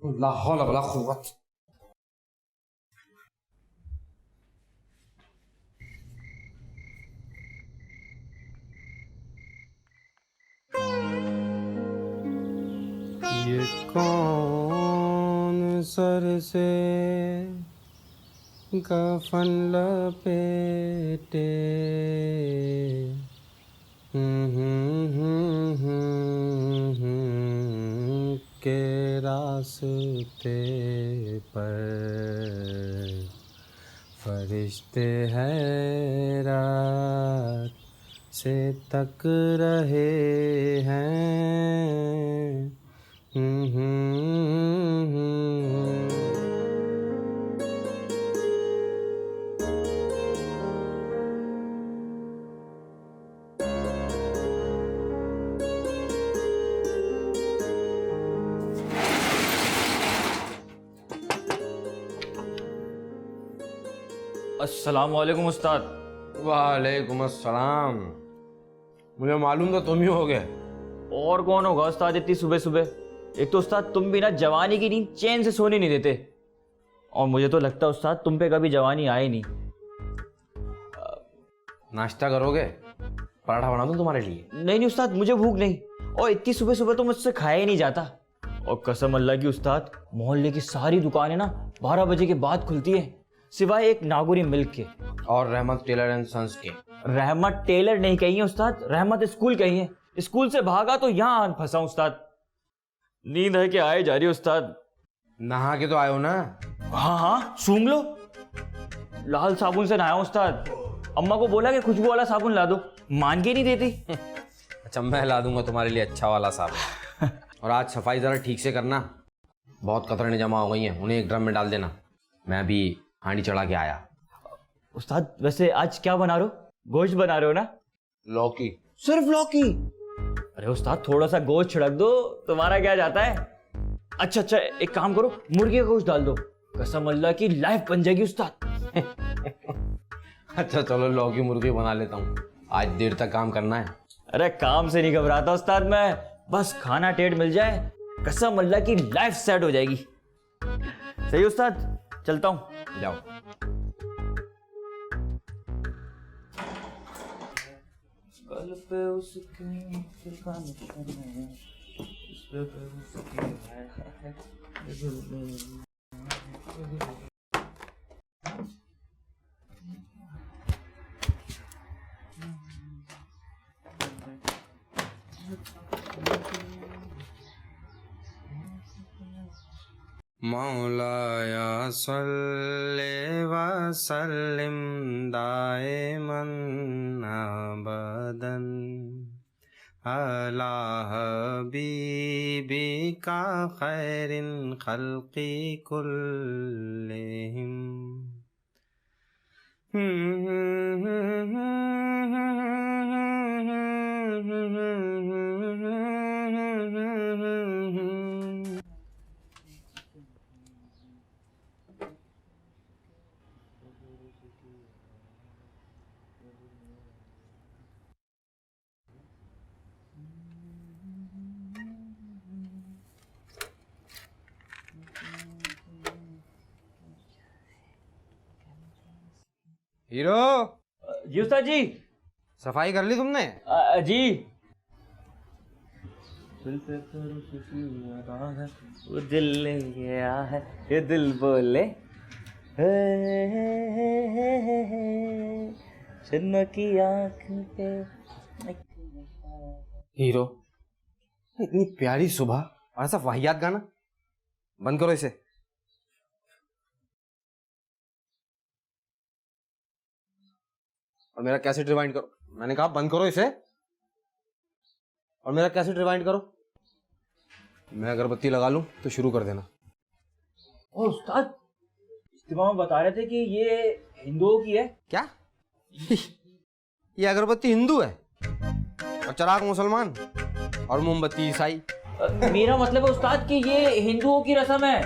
ला हौला वला कुव्वत। ये कौन सर से कफन लपेटे के रास्ते पर फरिश्ते हैरात से तक रहे हैं। अस्सलाम वालेकुम उस्ताद। वालेकुम अस्सलाम। मुझे मालूम था तुम ही हो गए। और कौन होगा उस्ताद इतनी सुबह सुबह? एक तो उस्ताद तुम भी ना जवानी की नींद चैन से सोने नहीं देते, और मुझे तो लगता है उस्ताद तुम पे कभी जवानी आए नहीं। नाश्ता करोगे? पराठा बना दूं तुम्हारे लिए? नहीं उस्ताद, मुझे भूख नहीं, और इतनी सुबह सुबह तो मुझसे खाया ही नहीं जाता। और कसम अल्लाह की उस्ताद, मोहल्ले की सारी दुकानें ना 12 बजे के बाद खुलती है, सिवाय एक नागुरी मिल्क के और रहमत टेलर एंड सन्स के। रहमत टेलर नहीं कही है उस्ताद, रहमत स्कूल कही है। स्कूल से भागा तो यहाँ आन फंसा उस्ताद। नींद है कि आए जा रही उस्ताद। नहा के तो आए हो ना? हाँ सूंघ लो। लाल साबुन से नहाया उस्ताद। अम्मा को बोला कि खुशबू वाला साबुन ला दो, मान के नहीं देती। अच्छा, मैं ला दूंगा तुम्हारे लिए अच्छा वाला साबुन। और आज सफाई जरा ठीक से करना, बहुत कतरने जमा हो गई हैं, उन्हें एक ड्रम में डाल देना। मैं भी हांडी चढ़ा के आया। उस्ताद वैसे आज क्या बना रहे हो? गोश्त बना रहे हो ना? लौकी। सिर्फ लौकी? अरे उस्ताद थोड़ा सा गोश्त छिड़क दो, तुम्हारा क्या जाता है। अच्छा एक काम करो, मुर्गी का गोश्त डाल दो, कसम अल्लाह की लाइफ बन जाएगी उस्ताद। अच्छा चलो लौकी मुर्गी बना लेता हूँ, आज देर तक काम करना है। अरे काम से नहीं घबराता उस्ताद मैं, बस खाना टेढ़ मिल जाए, कसम अल्लाह की लाइफ सेट हो जाएगी। सही उस्ताद, चलता हूँ। जाओ। कल पे उसके दिल का निशान है, इस पे उसकी है। मौलाया सल्ले व सल्लिम दाइमन अबदन अला हबीबिका खैरिन खल्क़ि कुल्लिहिम। हीरो। जी उस्ताद जी। सफाई कर ली तुमने? जी। वो दिल ले गया है, ये दिल बोले शर्मा की आँख पे। हीरो, इतनी प्यारी सुबह और ऐसा वाहियात गाना, बंद करो इसे। और मेरा कैसेट रिवाइंड करो, मैंने कहा बंद करो इसे। और मेरा कैसेट रिवाइंड करो। मैं अगरबत्ती लगा लूं तो शुरू कर देना। और उस्ताद, इज्तिमा में बता रहे थे कि ये हिंदुओं की है। क्या? ये अगरबत्ती हिंदू है और चराग मुसलमान और मोमबत्ती ईसाई। मेरा मतलब है उस्ताद कि ये हिंदुओं की रस्म है।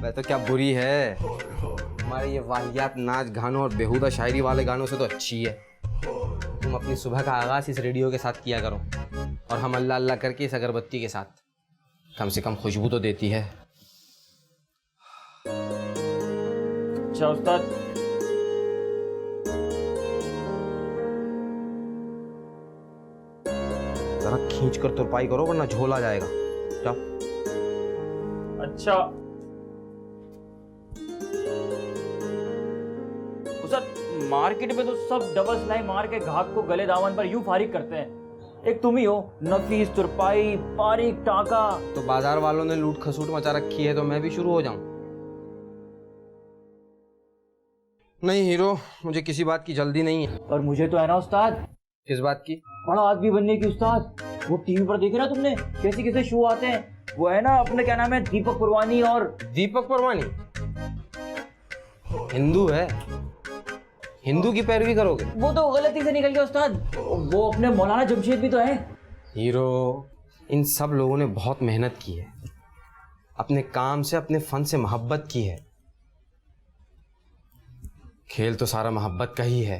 वह तो क्या बुरी है, हमारे ये वाहियात नाच गानों और बेहुदा शायरी वाले गानों से तो अच्छी है। तुम अपनी सुबह का आगाज इस रेडियो के साथ किया करो और हम अल्लाह अल्लाह करके इस अगरबत्ती के साथ। कम से कम खुशबू तो देती है। अच्छा उस्ताद। जरा खींच कर तुरपाई करो वरना झोल आ जाएगा। जाओ। अच्छा उस्ताद, मार्केट में तो सब डबल सिलाई मार के घाक को गले दामन पर यूं फारिग करते हैं, एक तुम ही हो नफीस तुरपाई बारीक टाका। तो बाजार वालों ने लूट खसूट मचा रखी है तो मैं भी शुरू हो जाऊं? नहीं हीरो, मुझे किसी बात की जल्दी नहीं है। और मुझे तो है ना उस्ताद। किस बात की? बड़ा आदमी बनने की उस्ताद। वो टीवी पर देखे ना तुमने कैसे कैसे शो आते हैं, वो है ना अपने क्या नाम है दीपक परवानी। और दीपक परवानी हिंदू है, हिंदू की पैरवी करोगे? वो तो गलती से निकल गया उस्ताद, वो अपने मौलाना जमशेद भी तो है। हीरो, इन सब लोगों ने बहुत मेहनत की है, अपने काम से अपने फन से मोहब्बत की है। खेल तो सारा मोहब्बत का ही है।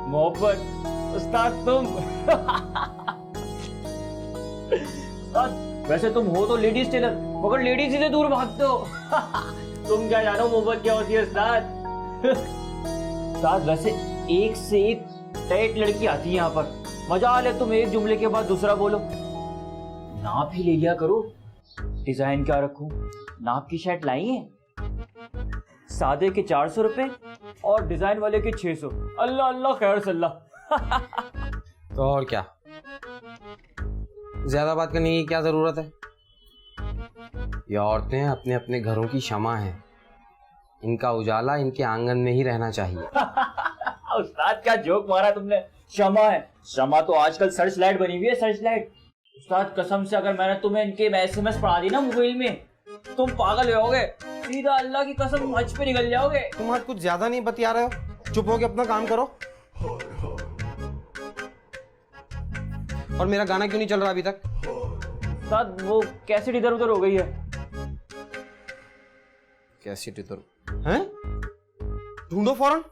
मोहब्बत उस्ताद तुम उस्ताद, वैसे तुम हो तो लेडीज टेलर, मगर लेडीज से दूर भागते हो तुम क्या जानो मोहब्बत क्या होती है उस्ताद उस्ताद, वैसे एकसे एक टाइट लड़की आती है यहाँ पर, मजा आ ले तुम एक जुमले के बाद दूसरा बोलो। नाप ही ले लिया करो, डिजाइन क्या रखूं? नाप की शर्ट लाई है, सादे के 400 रुपए और डिजाइन वाले के 600। अल्लाह अल्लाह खैर सल्लाह तो और क्या, ज्यादा बात करने की क्या जरूरत है? ये औरतें अपने अपने घरों की शमा हैं, इनका उजाला इनके आंगन में ही रहना चाहिए। उस्ताद क्या जोक मारा तुमने। शमा है, शमा तो आजकल सर्च लाइट बनी हुई है, सर्च लाइट। उस्ताद कसम से अगर मैंने तुम्हें इनके SMS पढ़ा दी ना मोबाइल में, तुम पागल होगे, सीधा अल्लाह की कसम हज पे निकल जाओगे। तुम आज कुछ ज्यादा नहीं बतिया रहे हो, चुप होके अपना काम करो। और मेरा गाना क्यों नहीं चल रहा अभी तक? उस्ताद वो कैसेट इधर उधर हो गई है। कैसेट इधर हैं? ढूंढो फौरन।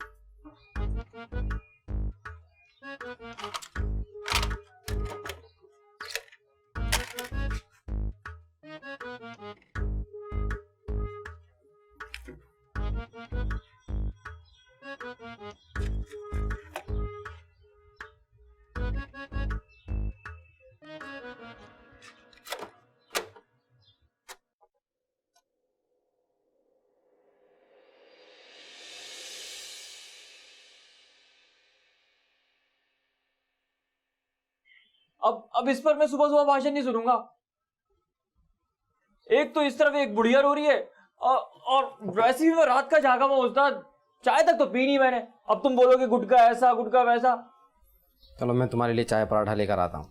अब इस पर मैं सुबह सुबह भाषण नहीं सुनूंगा। एक तो इस तरफ एक बुढ़िया रो रही है और वैसे भी मैं रात का जागा हुआ उस्ताद, चाय तक तो पी नहीं मैंने। अब तुम बोलोगे गुटखा ऐसा गुटखा वैसा। चलो मैं तुम्हारे लिए चाय पराठा लेकर आता हूँ।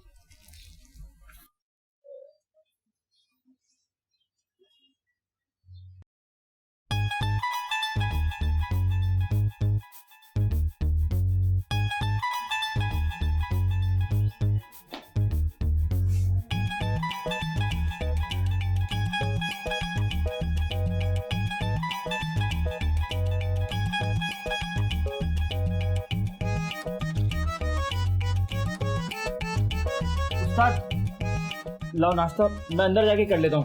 उस्ताद लाओ नाश्ता, मैं अंदर जाके कर लेता हूँ।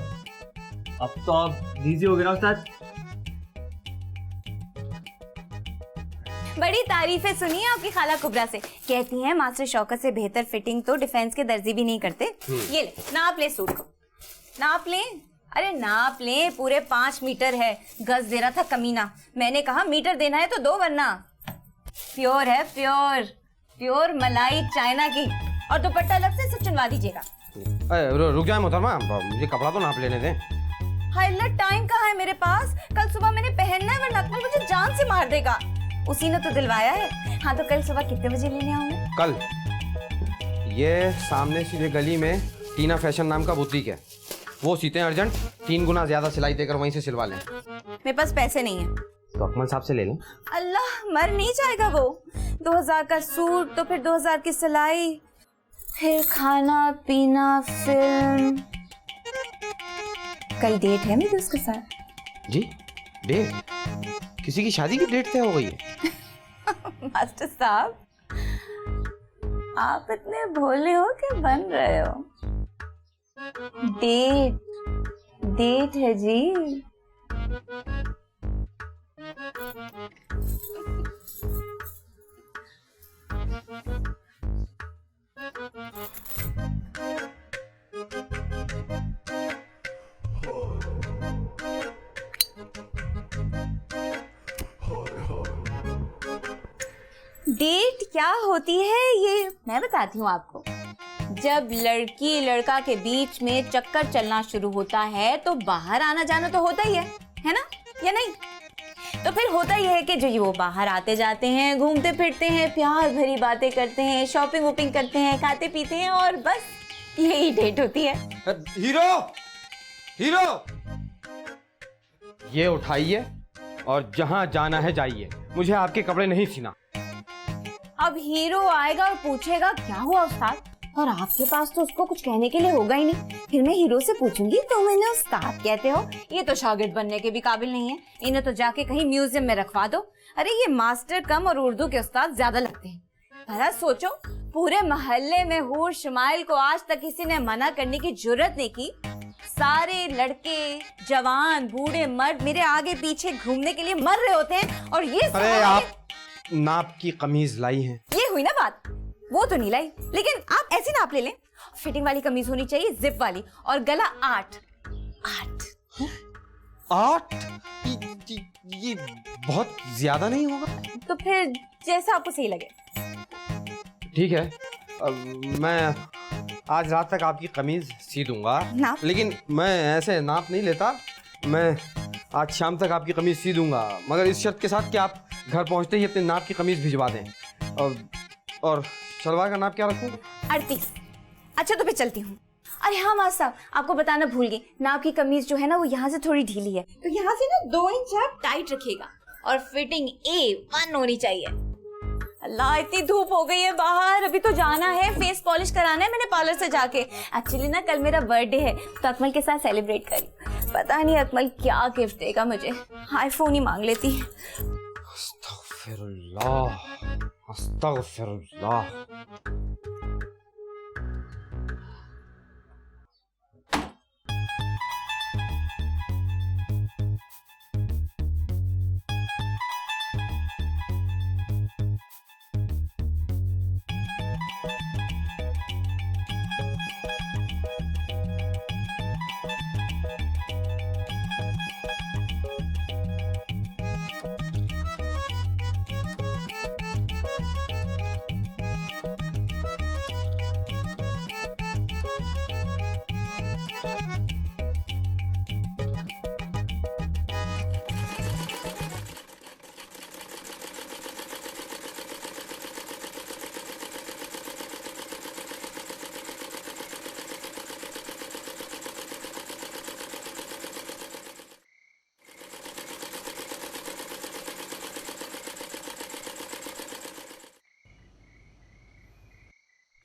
अब तो आप बिजी हो गए ना उस्ताद। बड़ी तारीफें सुनी है आपकी खाला कुबरा से, कहती हैं मास्टर शौकत से बेहतर फिटिंग तो डिफेंस के दर्जी भी नहीं करते। ये ले नाप ले सूट को, नाप ले। अरे नाप ले, पूरे 5 मीटर है। गज दे रहा था कमीना, मैंने कहा मीटर देना है तो दो, वरना। प्योर है, प्योर प्योर मलाई चाइना की। और दुपट्टा अलग से चुनवा दीजिएगा। रुक जाए मोहतरमा, मुझे कपड़ा तो नाप लेने दें। हाइला टाइम कहाँ है मेरे पास? कल सुबह मैंने पहनना है, वरना अकमल मुझे जान से मार देगा। उसी ने तो दिलवाया है। हाँ तो कल सुबह कितने बजे लेने आऊंगा? कल ये सामने सीधे गली में टीना फैशन नाम का बुटीक है, वो सीते हैं अर्जेंट, 3 गुना ज्यादा सिलाई देकर वहीं से सिलवा लें। मेरे पास पैसे नहीं है। तो अकमल साहब से ले लें। अल्लाह, मर नहीं जाएगा वो। 2000 का सूट तो फिर 2000 की सिलाई, फिर खाना पीना, फिल्म। कल डेट है मेरी उसके साथ। जी डेट? किसी की शादी की डेट तय हो गई है? मास्टर साहब, आप इतने भोले हो कि बन रहे हो। डेट है जी। डेट क्या होती है ये मैं बताती हूँ आपको। जब लड़की लड़का के बीच में चक्कर चलना शुरू होता है तो बाहर आना जाना तो होता ही है ना, या नहीं? तो फिर होता ही है कि जो वो बाहर आते जाते हैं, घूमते फिरते हैं, प्यार भरी बातें करते हैं, शॉपिंग वॉपिंग करते हैं, खाते पीते हैं, और बस यही डेट होती है। हीरो ये उठाइए और जहां जाना है जाइए, मुझे आपके कपड़े नहीं सीना। अब हीरो आएगा और पूछेगा क्या हुआ उस्ताद, और आपके पास तो उसको कुछ कहने के लिए होगा ही नहीं। फिर मैं हीरो से पूछूंगी तो मैंने उस्ताद कहते हो, ये तो शागिर्द बनने के भी काबिल नहीं है, इन्हें तो जाके कहीं म्यूजियम में रखवा दो। अरे ये मास्टर कम और उर्दू के उस्ताद ज्यादा लगते हैं। भला सोचो, पूरे मोहल्ले में हूर शमाइल को आज तक किसी ने मना करने की जुर्रत नहीं की। सारे लड़के जवान बूढ़े मर्द मेरे आगे पीछे घूमने के लिए मर रहे होते हैं, और ये अरे आप नाप की कमीज लाई हैं? ये हुई ना बात, वो तो नहीं लाई, लेकिन आप ऐसी नाप ले लें। फिटिंग वाली कमीज होनी चाहिए, जिप वाली, और गला 8। ये बहुत ज्यादा नहीं होगा? तो फिर जैसा आपको सही लगे। ठीक है, मैं आज रात तक आपकी कमीज सी दूंगा, नाप? लेकिन मैं ऐसे नाप नहीं लेता। मैं आज शाम तक आपकी कमीज सी दूंगा, मगर इस शर्त के साथ कि आप घर पहुंचते ही अपने नाप की कमीज भिजवा दें। और सलवार का नाप क्या रखूं? 38। अच्छा तो फिर चलती हूँ। अरे हाँ मास्टर साहब, आपको बताना भूल गई, नाप की कमीज जो है ना वो यहाँ से थोड़ी ढीली है, तो यहाँ से ना 2 इंच आप टाइट रखिएगा, और फिटिंग A1 होनी चाहिए। अल्लाह, इतनी धूप हो गई है बाहर, अभी तो जाना है, फेस पॉलिश कराना है मैंने पार्लर से जाके। एक्चुअली ना कल मेरा बर्थडे है, तो अकमल के साथ सेलिब्रेट करी। पता नहीं अकमल क्या गिफ्ट देगा मुझे, आईफोन ही मांग लेती। अस्तगफिरुल्लाह, अस्तगफिरुल्लाह।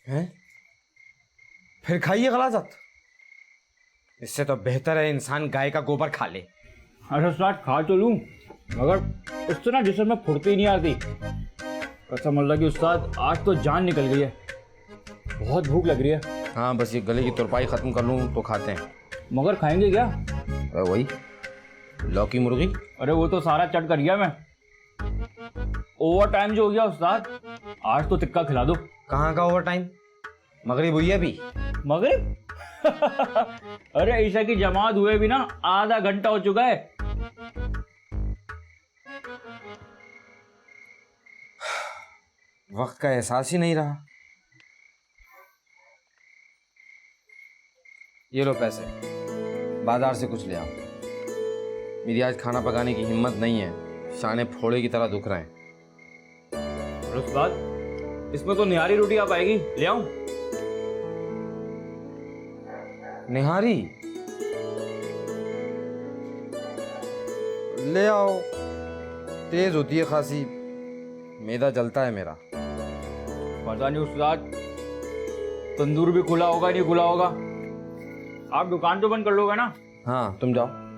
हैं? फिर खाइए गलाजत, इससे तो बेहतर है इंसान गाय का गोबर खा ले। अरे उस्ताद खा तो लूं, मगर उससे ना जिसम में फुर्ती नहीं आती। कसम अल्लाह की उस्ताद, आज तो जान निकल गई है, बहुत भूख लग रही है। हाँ बस ये गले की तुरपाई खत्म कर लूँ तो खाते हैं। मगर खाएंगे क्या? वही लौकी मुर्गी। अरे वो तो सारा चट कर गया मैं। ओवर टाइम जो हो गया उस्ताद, आज तो टिक्का खिला दो। कहाँ का ओवर टाइम? मगरिब हुई है अभी। मगरिब? अरे ईशा की जमात हुए भी ना आधा घंटा हो चुका है। वक्त का एहसास ही नहीं रहा। ये लो पैसे, बाजार से कुछ ले आओ। मेरी आज खाना पकाने की हिम्मत नहीं है, शाने फोड़े की तरह दुख रहे हैं। और उस बाद इसमें तो निहारी रोटी आ पाएगी, ले आऊं? निहारी ले आओ, तेज होती है खासी, मैदा जलता है मेरा। पता नहीं उस्ताद, तंदूर भी खुला होगा नहीं खुला होगा। आप दुकान तो बंद कर लोगे ना? हाँ तुम जाओ।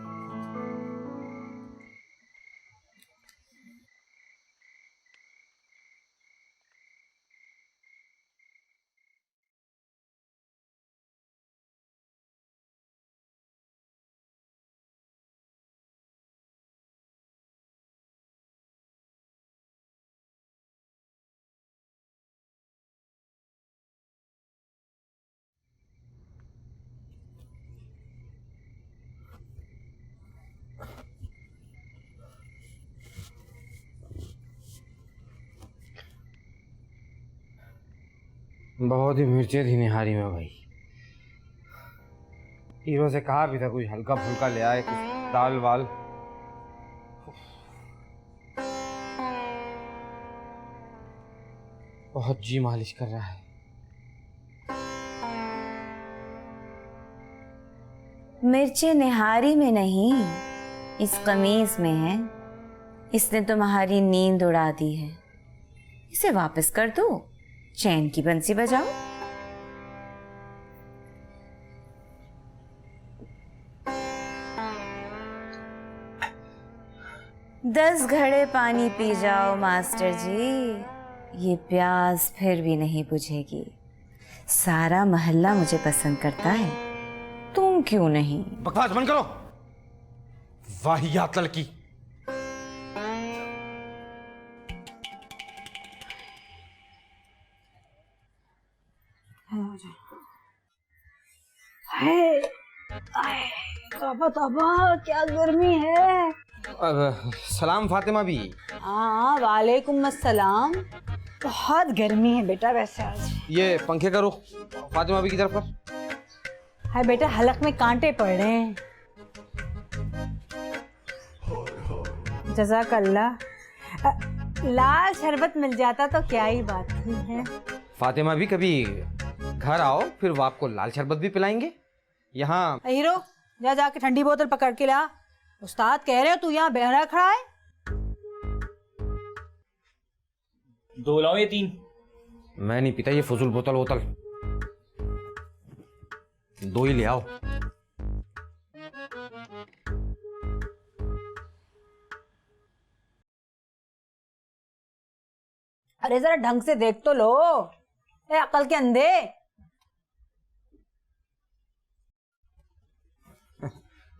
बहुत ही मिर्चें थी निहारी में भाई। हीरो से कहा भी था कुछ हल्का फुल्का ले आए, कुछ दाल वाल। बहुत जी मालिश कर रहा है। मिर्चें निहारी में नहीं, इस कमीज में है। इसने तुम्हारी नींद उड़ा दी है। इसे वापस कर दो, चैन की बंसी बजाओ। दस घड़े पानी पी जाओ मास्टर जी, ये प्यास फिर भी नहीं बुझेगी। सारा मोहल्ला मुझे पसंद करता है, तुम क्यों नहीं? बकवास बंद करो, वाहियात लड़की। तौबा तौबा, क्या गर्मी है। सलाम फातिमा भी। हाँ वालेकुम अस्सलाम। बहुत गर्मी है बेटा वैसे आज। ये पंखे का रुख फातिमा भी की तरफ कर। हाय बेटा, हलक में कांटे पड़ रहे हैं। जज़ाकल्लाह। लाल शरबत मिल जाता तो क्या ही बात थी है। फातिमा भी कभी घर आओ, फिर वो आपको लाल शरबत भी पिलाएंगे। यहाँ हीरो जा जाके ठंडी बोतल पकड़ के ला। उस्ताद कह रहे हो तू यहाँ बहरा खड़ा है। 2 लाओ या 3? मैं नहीं पीता ये फजूल बोतल वोतल, 2 ही ले आओ। अरे जरा ढंग से देख तो लो, ए अकल के अंधे।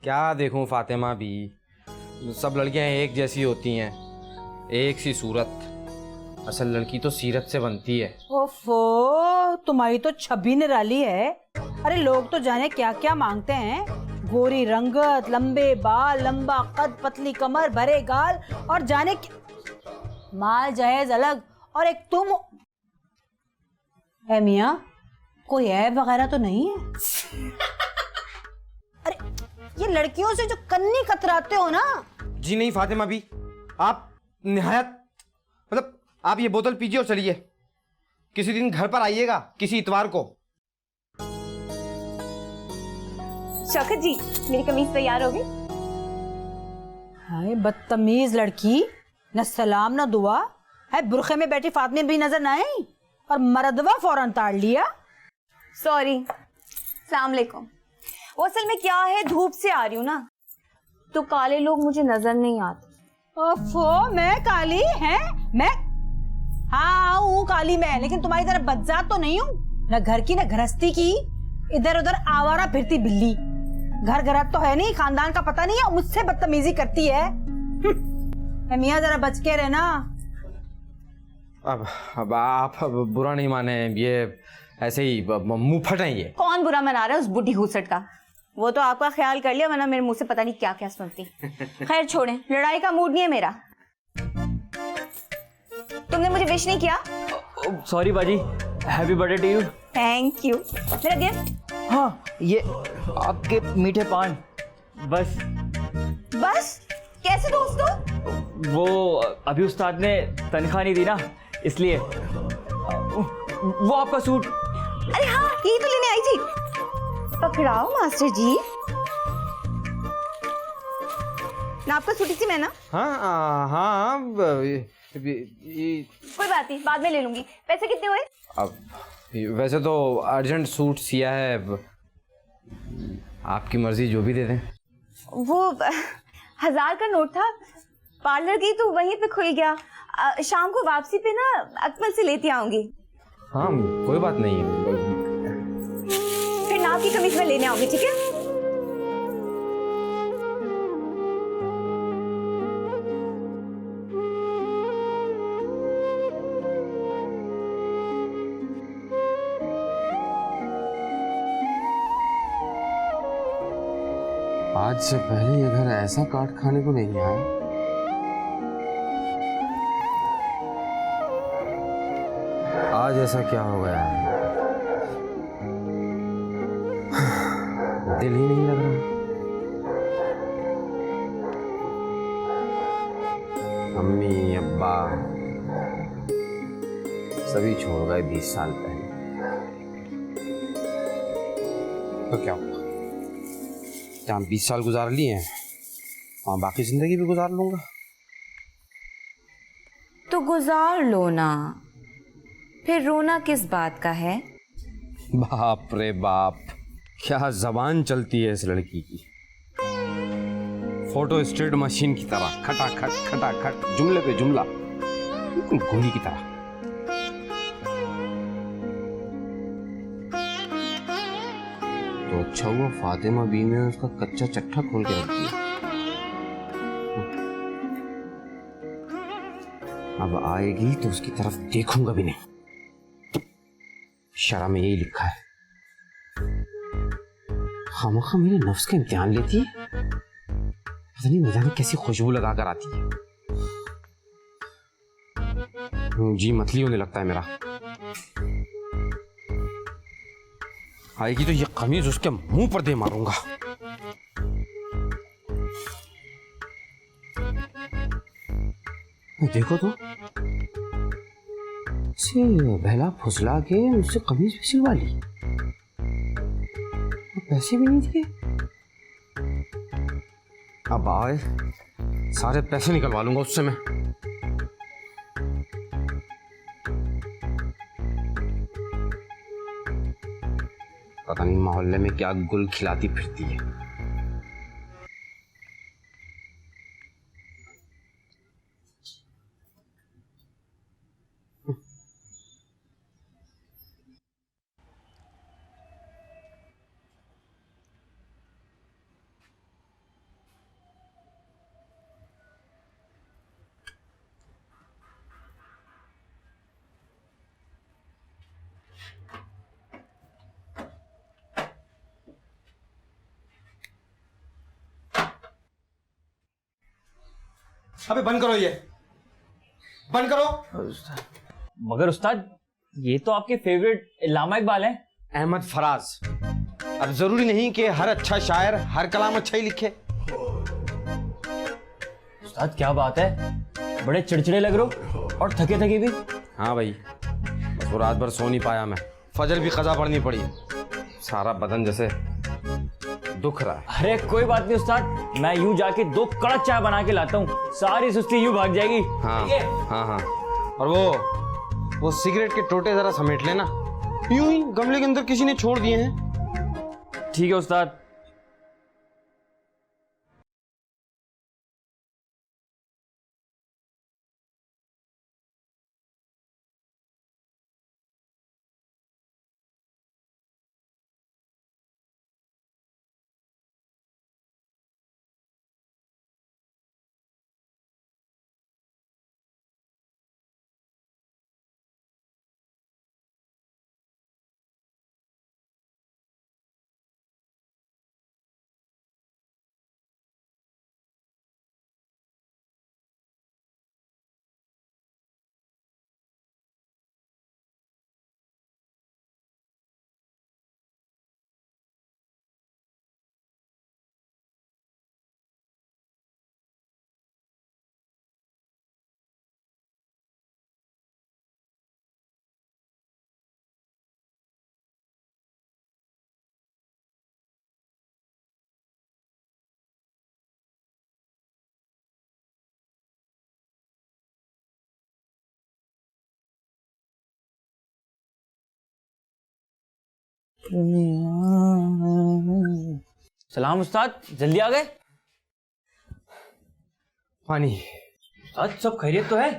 क्या देखूं फातिमा भी, सब लड़कियां एक जैसी होती हैं, एक सी सूरत। असल लड़की तो सीरत से बनती है। ओफो, तुम्हारी तो छवि निराली है। अरे लोग तो जाने क्या क्या मांगते हैं। गोरी रंगत, लंबे बाल, लंबा कद, पतली कमर, भरे गाल और जाने माल जहेज अलग, और एक तुम। है मियाँ, कोई ऐब वगैरह तो नहीं है? अरे ये लड़कियों से जो कन्नी कतराते हो ना। जी नहीं फातिमा भी, आप निहायत, मतलब आप ये बोतल पीजिए और चलिए। किसी दिन घर पर आइएगा, किसी इतवार को। शौकत जी, मेरी कमीज तैयार हो गई। हाय बदतमीज लड़की, न सलाम न दुआ है। बुरखे में बैठी फातिमा भी नजर ना आई और मर्दवा फौरन ताड़ लिया। सॉरी, सलाम अलैकुम। वो असल में क्या है, धूप से आ रही हूँ ना, तो काले लोग मुझे नजर नहीं आते। ओफो, मैं काली है? मैं हाँ हूँ काली मैं, लेकिन तुम्हारी तरह बदजात तो नहीं हूँ। न घर की न गृहस्थी की, इधर उधर आवारा फिरती बिल्ली। घर घर तो है नहीं, खानदान का पता नहीं है, मुझसे बदतमीजी करती है। मियाँ जरा बच के रहना। अब आप बुरा नहीं माने, ये ऐसे ही मुंह फट है ये। कौन बुरा मना रहा है उस बुढ़ी घूसट का? वो तो आपका ख्याल कर लिया, वरना मेरे मुंह से पता नहीं क्या क्या सुनती। खैर छोड़ें, लड़ाई का मूड नहीं है मेरा। तुमने मुझे विश नहीं किया। सॉरी बाजी, happy birthday to you. Thank you. मेरा गिफ्ट? हाँ, ये आपके मीठे पान। बस बस? कैसे दोस्तों? वो अभी उस्ताद ने तनख्वाह नहीं दी ना, इसलिए। वो आपका सूट। अरे हाँ, यही तो लेने आई थी। पकड़ाओ मास्टर जी। ना आपका सूट इसी में ना? हाँ हाँ, कोई बात नहीं, बाद में ले लूंगी। पैसे कितने हुए? अब वैसे तो अर्जेंट सूट सिया है, आपकी मर्जी, जो भी दे दें। वो 1000 का नोट था, पार्लर की तो वहीं पे खुल गया। शाम को वापसी पे ना अकमल से लेती आऊंगी। हाँ कोई बात नहीं है। फिर नाप की कमीज में लेने आऊंगी, ठीक है? आज से पहले ये घर ऐसा काट खाने को नहीं आया। आज ऐसा क्या हो गया है? दिल ही नहीं लग रहा। अम्मी अब्बा सभी छोड़ गए 20 साल पहले, तो क्या हुआ? जहाँ 20 साल गुजार लिए हैं वहाँ बाकी जिंदगी भी गुजार लूंगा। तो गुजार लो ना, फिर रोना किस बात का है? बाप रे बाप, क्या जबान चलती है इस लड़की की। फोटो स्टेट मशीन की तरह खटाखट जुमले पे जुमला, बिल्कुल गोली की तरह। तो अच्छा हुआ फातिमा बी ने उसका कच्चा चट्टा खोल के रख दिया। अब आएगी तो उसकी तरफ देखूंगा भी नहीं। शरा में यही लिखा है, खामखा मेरे नफ्स का इम्तिहान लेती है। पता नहीं न जाने कैसी खुशबू लगा कर आती है। जी मतली होने लगता है मेरा। आएगी तो ये कमीज उसके मुंह पर दे मारूंगा। देखो तो, इसे बहला फुसला के उससे कमीज भी सिलवा ली, पैसे भी नहीं दिए। अब आए सारे पैसे निकलवा लूंगा उससे मैं। पता नहीं मोहल्ले में क्या गुल खिलाती फिरती है। अबे बंद करो, ये बंद करो। मगर उस्ताद, ये तो आपके फेवरेट इल्लामा इकबाल हैं। अहमद फराज। अब जरूरी नहीं कि हर अच्छा शायर हर कलाम अच्छा ही लिखे। उस्ताद क्या बात है, बड़े चिड़चिड़े लग रहे हो और थके थके भी। हाँ भाई, बस वो रात भर सो नहीं पाया मैं, फजर भी कज़ा पढ़नी पड़ी, सारा बदन जैसे दुख रहा है। अरे कोई बात नहीं उस्ताद, मैं यूं जाके 2 कड़क चाय बना के लाता हूँ, सारी सुस्ती यूं भाग जाएगी। हाँ हाँ हाँ, और वो सिगरेट के टोटे जरा समेट लेना, यूं ही गमले के अंदर किसी ने छोड़ दिए हैं। ठीक है उस्ताद। सलाम उस्ताद, जल्दी आ गए। पानी। उस्ताद सब खैरियत तो है?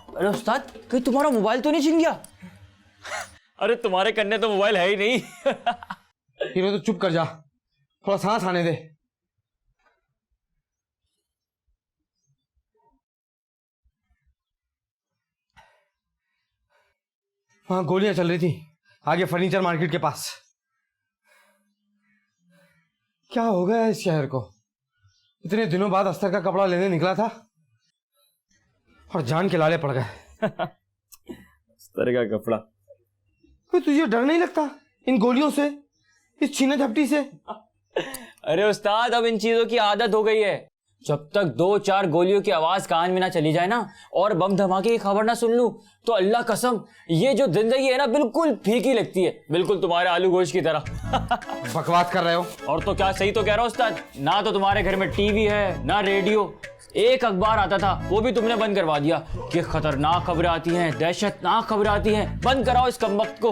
अरे उस्ताद, कहीं तुम्हारा मोबाइल तो नहीं छिन गया? अरे तुम्हारे कन्ने तो मोबाइल है ही नहीं। हीरो तो चुप कर जा, थोड़ा सांस आने दे। वहां गोलियां चल रही थी आगे फर्नीचर मार्केट के पास। क्या हो गया इस शहर को? इतने दिनों बाद अस्तर का कपड़ा लेने निकला था और जान के लाले पड़ गए। अस्तर का कपड़ा? तुझे डर नहीं लगता इन गोलियों से, इस छीना झपटी से? अरे उस्ताद, अब इन चीजों की आदत हो गई है। जब तक 2-4 गोलियों की आवाज कान में ना चली जाए ना, और बम धमाके की खबर ना सुन लूं, तो अल्लाह कसम ये जो जिंदगी है ना बिल्कुल फीकी लगती है, बिल्कुल तुम्हारे आलू गोश्त की तरह। बकवास कर रहे हो। और तो क्या, सही तो कह रहा हूं उस्ताद। ना तो तुम्हारे घर में टीवी है ना रेडियो, एक अखबार आता था वो भी तुमने बंद करवा दिया कि खतरनाक खबरें आती हैं, दहशतनाक खबरें आती हैं, बंद कराओ इस कमबख्त को।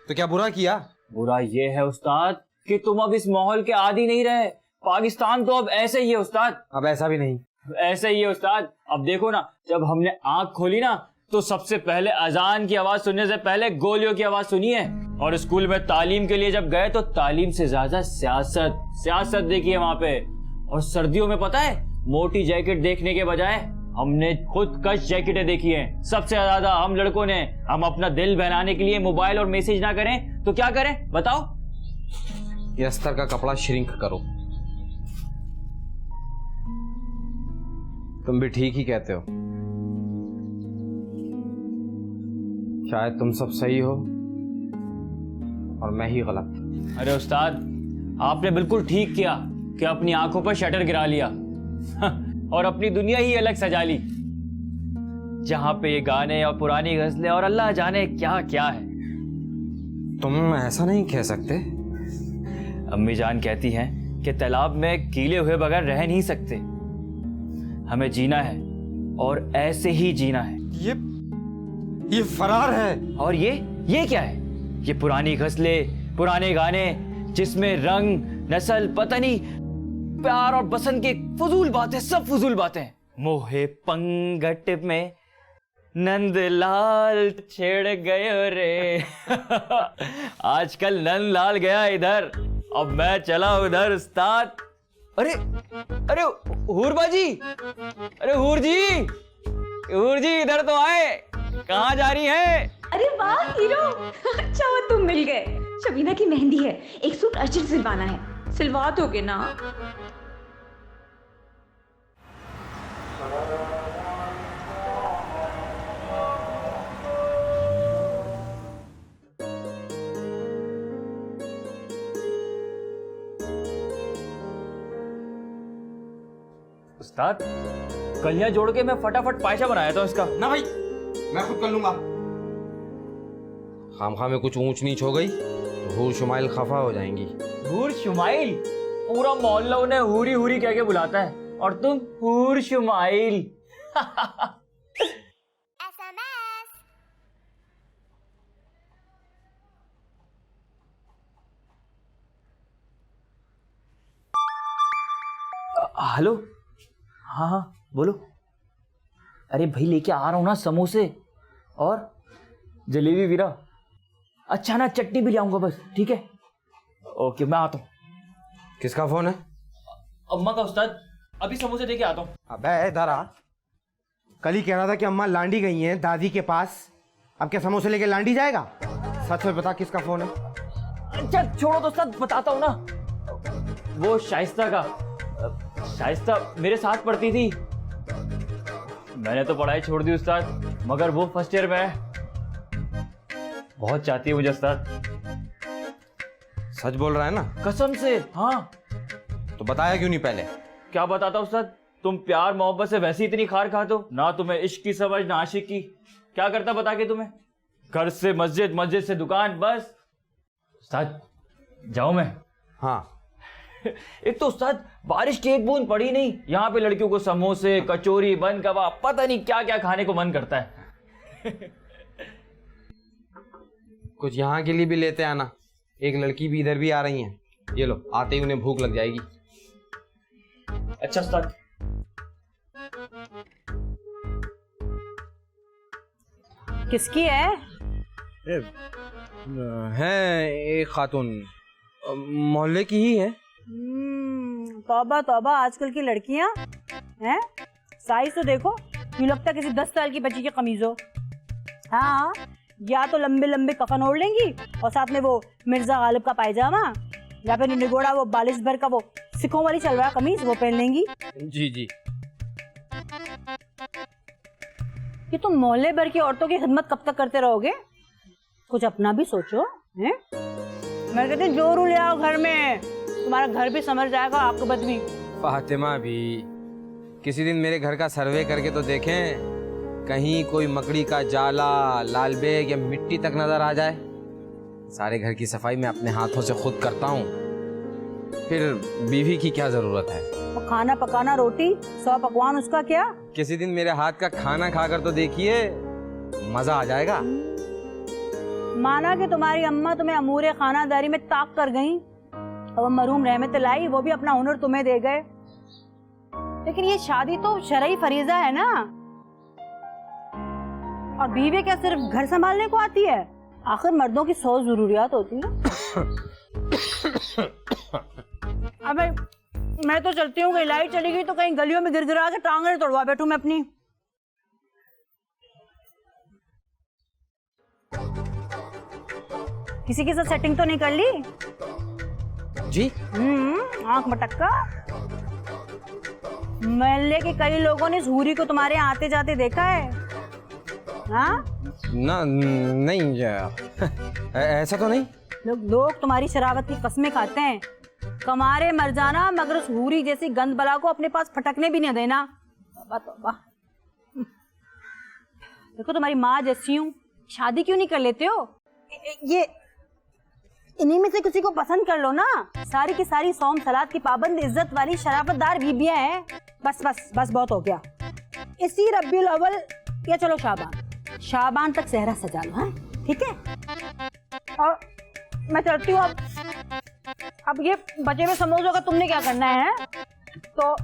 तो क्या बुरा किया? बुरा ये है उस्ताद कि तुम अब इस माहौल के आदी नहीं रहे। पाकिस्तान तो अब ऐसे ही है उस्ताद। अब ऐसा भी नहीं, ऐसे ही है उस्ताद। अब देखो ना, जब हमने आंख खोली ना तो सबसे पहले अजान की आवाज सुनने से पहले गोलियों की आवाज सुनी है। और स्कूल में तालीम के लिए जब गए तो तालीम से ज्यादा सियासत देखी है वहां पे। और सर्दियों में पता है, मोटी जैकेट देखने के बजाय हमने खुद कश जैकेटें देखी हैं। सबसे ज्यादा हम लड़कों ने। हम अपना दिल बहलाने के लिए मोबाइल और मैसेज ना करें तो क्या करें बताओ? ये अस्तर का कपड़ा श्रिंक करो। तुम भी ठीक ही कहते हो। शायद तुम सब सही हो और मैं ही गलत। अरे उस्ताद, आपने बिल्कुल ठीक किया कि अपनी आंखों पर शटर गिरा लिया और अपनी दुनिया ही अलग सजा ली, जहां पे ये गाने और पुरानी गजलें और अल्लाह जाने क्या क्या है। तुम ऐसा नहीं कह सकते। अम्मी जान कहती हैं कि तालाब में गीले हुए बगैर रह नहीं सकते। हमें जीना है और ऐसे ही जीना है। ये फरार है। और ये क्या है? ये पुरानी गजलें, पुराने गाने जिसमें रंग, नस्ल, पता नहीं, प्यार और बसंत की फजूल बातें, सब फजूल बातें। मोहे पंगट में नंदलाल छेड़ गए रे। आजकल नंदलाल गया इधर, अब मैं चला उधर उस्ताद। अरे अरे हूर बाजी, अरे हूर जी इधर तो आए। कहाँ जा रही है? अरे वाह हीरो, अच्छा हुआ तुम मिल गए। शबीना की मेहंदी है, एक सूट अर्जेंट सिलवाना है, सिलवा दोगे ना? उस्ताद, कलियां जोड़ के मैं फटाफट पायजा बनाया था उसका। ना भाई, मैं खुद कर लूंगा। खामखा में कुछ ऊंच नीच हो गई, हूर शुमाइल खफा हो जाएंगी। हूर शुमाइल? पूरा मोहल्ला उन्हें हूरी हूरी कह के बुलाता है और तुम हूर शुमाइल। हेलो, हाँ बोलो। अरे भाई लेके आ रहा हूँ ना समोसे और जलेबी वीरा। अच्छा ना, चटनी भी ले आऊंगा बस, ठीक है? ओके, मैं आता हूँ। किसका फोन है? अम्मा का उस्ताद, अभी समोसे देके आता हूँ। अबे इधर आ। कल ही कह रहा था कि अम्मा लांडी गई हैं दादी के पास, अब क्या समोसे लेके लांडी जाएगा? सच में बता किसका फोन है? अच्छा छोड़ो तो उस्ताद, बताता हूँ ना। वो शाइस्ता का। शाइस्ता मेरे साथ पढ़ती थी, मैंने तो पढ़ाई छोड़ दी उस्ताद, मगर वो फर्स्ट ईयर में है। बहुत चाहती है मुझे उस्ताद। सच बोल रहा है ना? कसम से, हाँ। तो बताया क्यों नहीं पहले? क्या बताता उस्ताद, तुम प्यार मोहब्बत से वैसे इतनी खार खाते हो ना, तुम्हें इश्क की समझ ना आशिक की। क्या करता बता के तुम्हें? घर से मस्जिद, मस्जिद से दुकान, बस। उस्ताद जाऊं मैं? हाँ। एक तो उस्ताद बारिश की एक बूंद पड़ी नहीं, यहाँ पे लड़कियों को समोसे, कचौरी, बन कबाब, पता नहीं क्या क्या खाने को मन करता है। कुछ यहाँ के लिए भी लेते आना, एक लड़की भी इधर भी आ रही है। ये लो, आते ही उन्हें भूख लग जाएगी। अच्छा उस्ताद। किसकी है? है एक खातून, मोहल्ले की ही है। तौबा तौबा, आजकल की लड़कियां हैं, साइज तो देखो, यूं लगता है किसी 10 साल की बच्ची की कमीज हो। हाँ, या तो लंबे लंबे कफन ओढ़ लेंगी और साथ में वो मिर्जा गालिब का पायजामा, या फिर निगोड़ा वो बालिश भर का वो सिखों वाली शलवार कमीज वो पहन लेंगी। जी जी। कि तुम मोहल्ले भर की औरतों की खिदमत कब तक करते रहोगे? कुछ अपना भी सोचो। हैं? मैं कहती हूँ जोरू ले आओ घर में, तुम्हारा घर भी समझ जाएगा, आकबत भी। फातिमा भी, किसी दिन मेरे घर का सर्वे करके तो देखें, कहीं कोई मकड़ी का जाला, लाल बेग या मिट्टी तक नजर आ जाए। सारे घर की सफाई मैं अपने हाथों से खुद करता हूँ, फिर बीवी की क्या जरूरत है। और खाना पकाना, रोटी 100 पकवान, उसका क्या? किसी दिन मेरे हाथ का खाना खाकर तो देखिए, मजा आ जाएगा। माना कि तुम्हारी अम्मा तुम्हें अमूरे खानादारी में ताक कर गईं, और मरहूम रहमत लाई वो भी अपना हुनर तुम्हें दे गए, लेकिन ये शादी तो शरई फरीजा है ना। और बीवी क्या सिर्फ घर संभालने को आती है? आखिर मर्दों की 100 जरूरियात होती है। अबे मैं तो चलती हूँ, कहीं लाइट चली गई तो कहीं गलियों में गिरगिरा के टांगें तोड़वा बैठूं मैं अपनी। किसी के साथ सेटिंग तो नहीं कर ली? जी? आंख मटक्का। मोहल्ले के कई लोगों ने हूरी को तुम्हारे आते जाते देखा है। हाँ? ना नहीं ऐसा तो नहीं। लोग तुम्हारी शराबत की कस्में खाते हैं, कमारे मर जाना मगर उस हूरी जैसी गंद बला को अपने पास फटकने भी नहीं देना। तौबा तौबा। देखो तुम्हारी माँ जैसी हूँ, शादी क्यों नहीं कर लेते हो? ये इन्हीं में से किसी को पसंद कर लो ना। सारी की सारी सौम सलाद की पाबंद इज्जत वाली शराफतदार बीबियां हैं। बस बस बस बहुत हो गया। इसी रब्बीउल अव्वल या चलो शाबान तक सेहरा सजा लो। हाँ ठीक है, और मैं चलती हूँ अब ये बचे हुए समोसों का तुमने क्या करना है? तो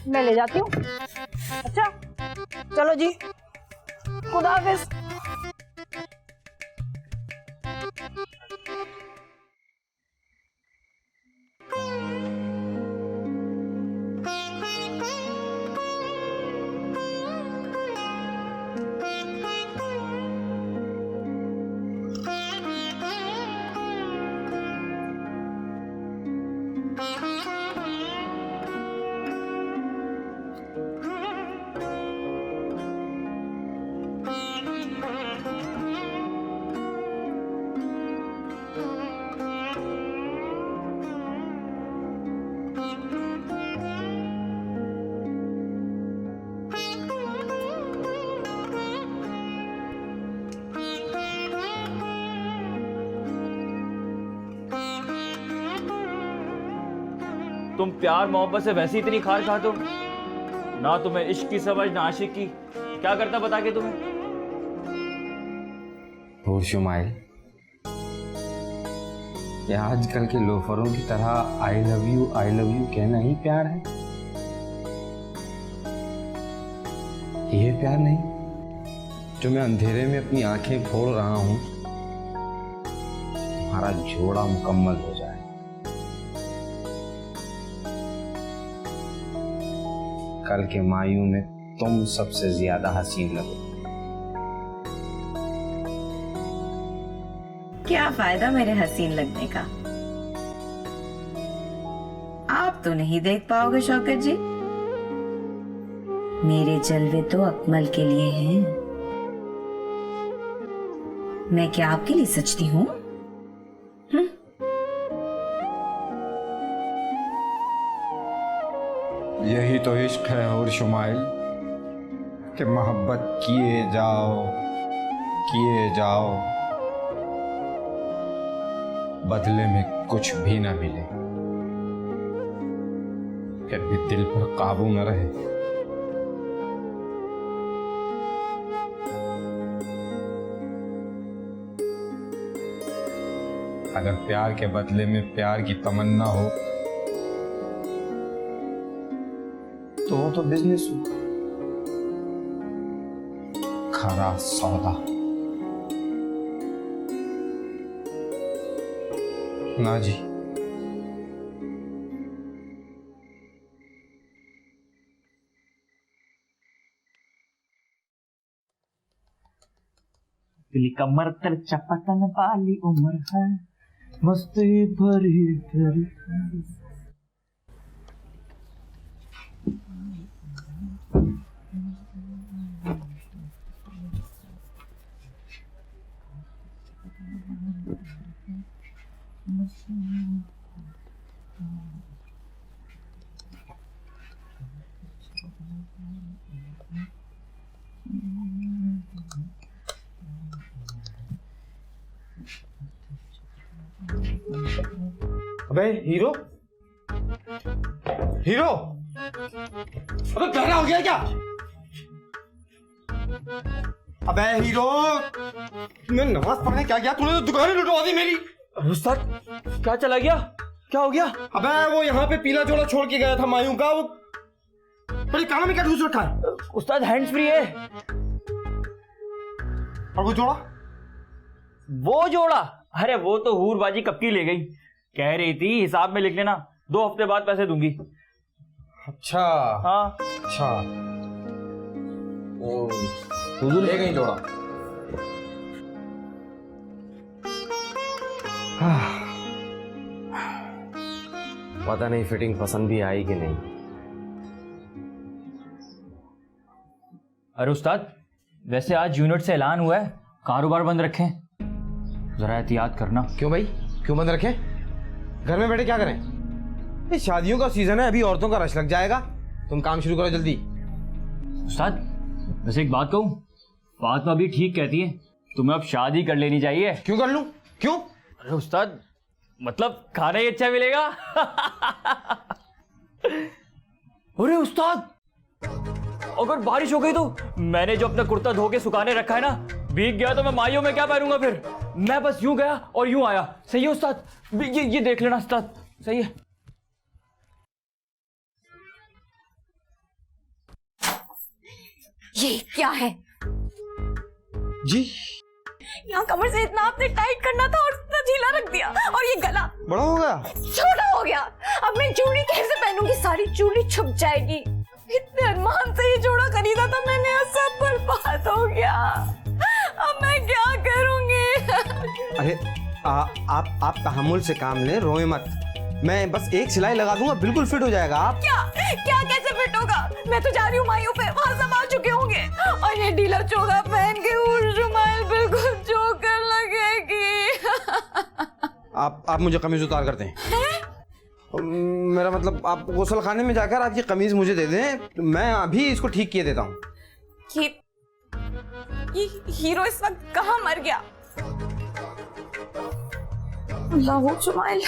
मैं ले जाती हूँ। अच्छा चलो जी, खुदा हाफिज। तुम प्यार मोहब्बत से वैसे इतनी खार खाते हो ना, तुम्हें इश्क की समझ ना आशिक की। क्या करता बता के तुम्हें? और शुमाइल, क्या आजकल के लोफरों की तरह आई लव यू कहना ही प्यार है? ये प्यार नहीं जो मैं अंधेरे में अपनी आंखें फोड़ रहा हूं, तुम्हारा जोड़ा मुकम्मल हो जाए। कल के मायूं में तुम सबसे ज्यादा हसीन लगो। क्या फायदा मेरे हसीन लगने का? आप तो नहीं देख पाओगे शौकत जी। मेरे जलवे तो अकमल के लिए हैं। मैं क्या आपके लिए सजती हूँ? यही तो इश्क है और शुमाइल, कि मोहब्बत किए जाओ, बदले में कुछ भी ना मिले, फिर भी दिल पर काबू न रहे। अगर प्यार के बदले में प्यार की तमन्ना हो तो वो तो बिजनेस हो, खरा सौदा ना जी। दिल कमर तर चपतन वाली उम्र है, मस्ती भरी भरी। अबे हीरो, हीरो, अबे बहरा हो गया क्या? अबे हीरो, मैं नमाज पढ़ने क्या गया, तूने तो दुकान ही लुटवा दी मेरी। उस्ताद क्या चला गया, क्या हो गया? अबे वो यहाँ पे पीला जोड़ा छोड़ के गया था मायूं का, वो बड़ी कानों में क्या ठूस रखा है? उस्ताद हैंड्स फ्री है। और वो जोड़ा? वो जोड़ा, अरे वो तो हूरबाजी कब की ले गई, कह रही थी हिसाब में लिख लेना, 2 हफ्ते बाद पैसे दूंगी। अच्छा हाँ अच्छा, वो हुजूर ले गई जोड़ा। पता नहीं फिटिंग पसंद भी आई कि नहीं। अरे उस्ताद, वैसे आज यूनिट से ऐलान हुआ है कारोबार बंद रखें, जरा एहतियात करना। क्यों भाई, क्यों बंद रखें? घर में बैठे क्या करें? ये शादियों का सीजन है, अभी औरतों का रश लग जाएगा। तुम काम शुरू करो जल्दी। उस्ताद वैसे एक बात कहूँ, फातिमा भी ठीक कहती है, तुम्हें अब शादी कर लेनी चाहिए। क्यों कर लूं? क्यों? अरे उस्ताद मतलब खाना ही अच्छा मिलेगा। अरे उस्ताद, अगर बारिश हो गई तो मैंने जो अपना कुर्ता धो के सुखाने रखा है ना, भीग गया तो मैं माइयों में क्या पहनूंगा फिर? मैं बस यूं गया और यूं आया। सही है उस्ताद, ये देख लेना उस्ताद, सही है। ये क्या है? जी यहाँ कमर से इतना आपने टाइट करना था और इतना ढीला रख दिया, और ये गला बड़ा हो गया। छोटा हो गया। अब मैं चूड़ी कैसे पहनूंगी? सारी चूड़ी छुप जाएगी। इतने अरमान से ये जोड़ा खरीदा था मैंने, और सब बर्बाद हो गया। अब मैं क्या करूंगी? अरे आप तहम्मुल से काम लें, रोए मत। मैं बस एक सिलाई लगा दूंगा, बिल्कुल फिट हो जाएगा। आप क्या क्या कैसे फिट होगा? मैं तो जा रही हूँ मायूं पे, वहां सब आ चुके होंगे, और ये ढीला चोगा पहन के हुर्जुमाइल बिल्कुल जोकर लगेगी। आप मुझे कमीज उतार कर दें। मेरा मतलब आप गुस्ल खाने में जाकर आपकी कमीज मुझे दे दें, मैं अभी इसको ठीक किए देता हूँ। ये हीरो इस वक्त कहाँ मर गया? अल्लाह हुर्जुमाइल,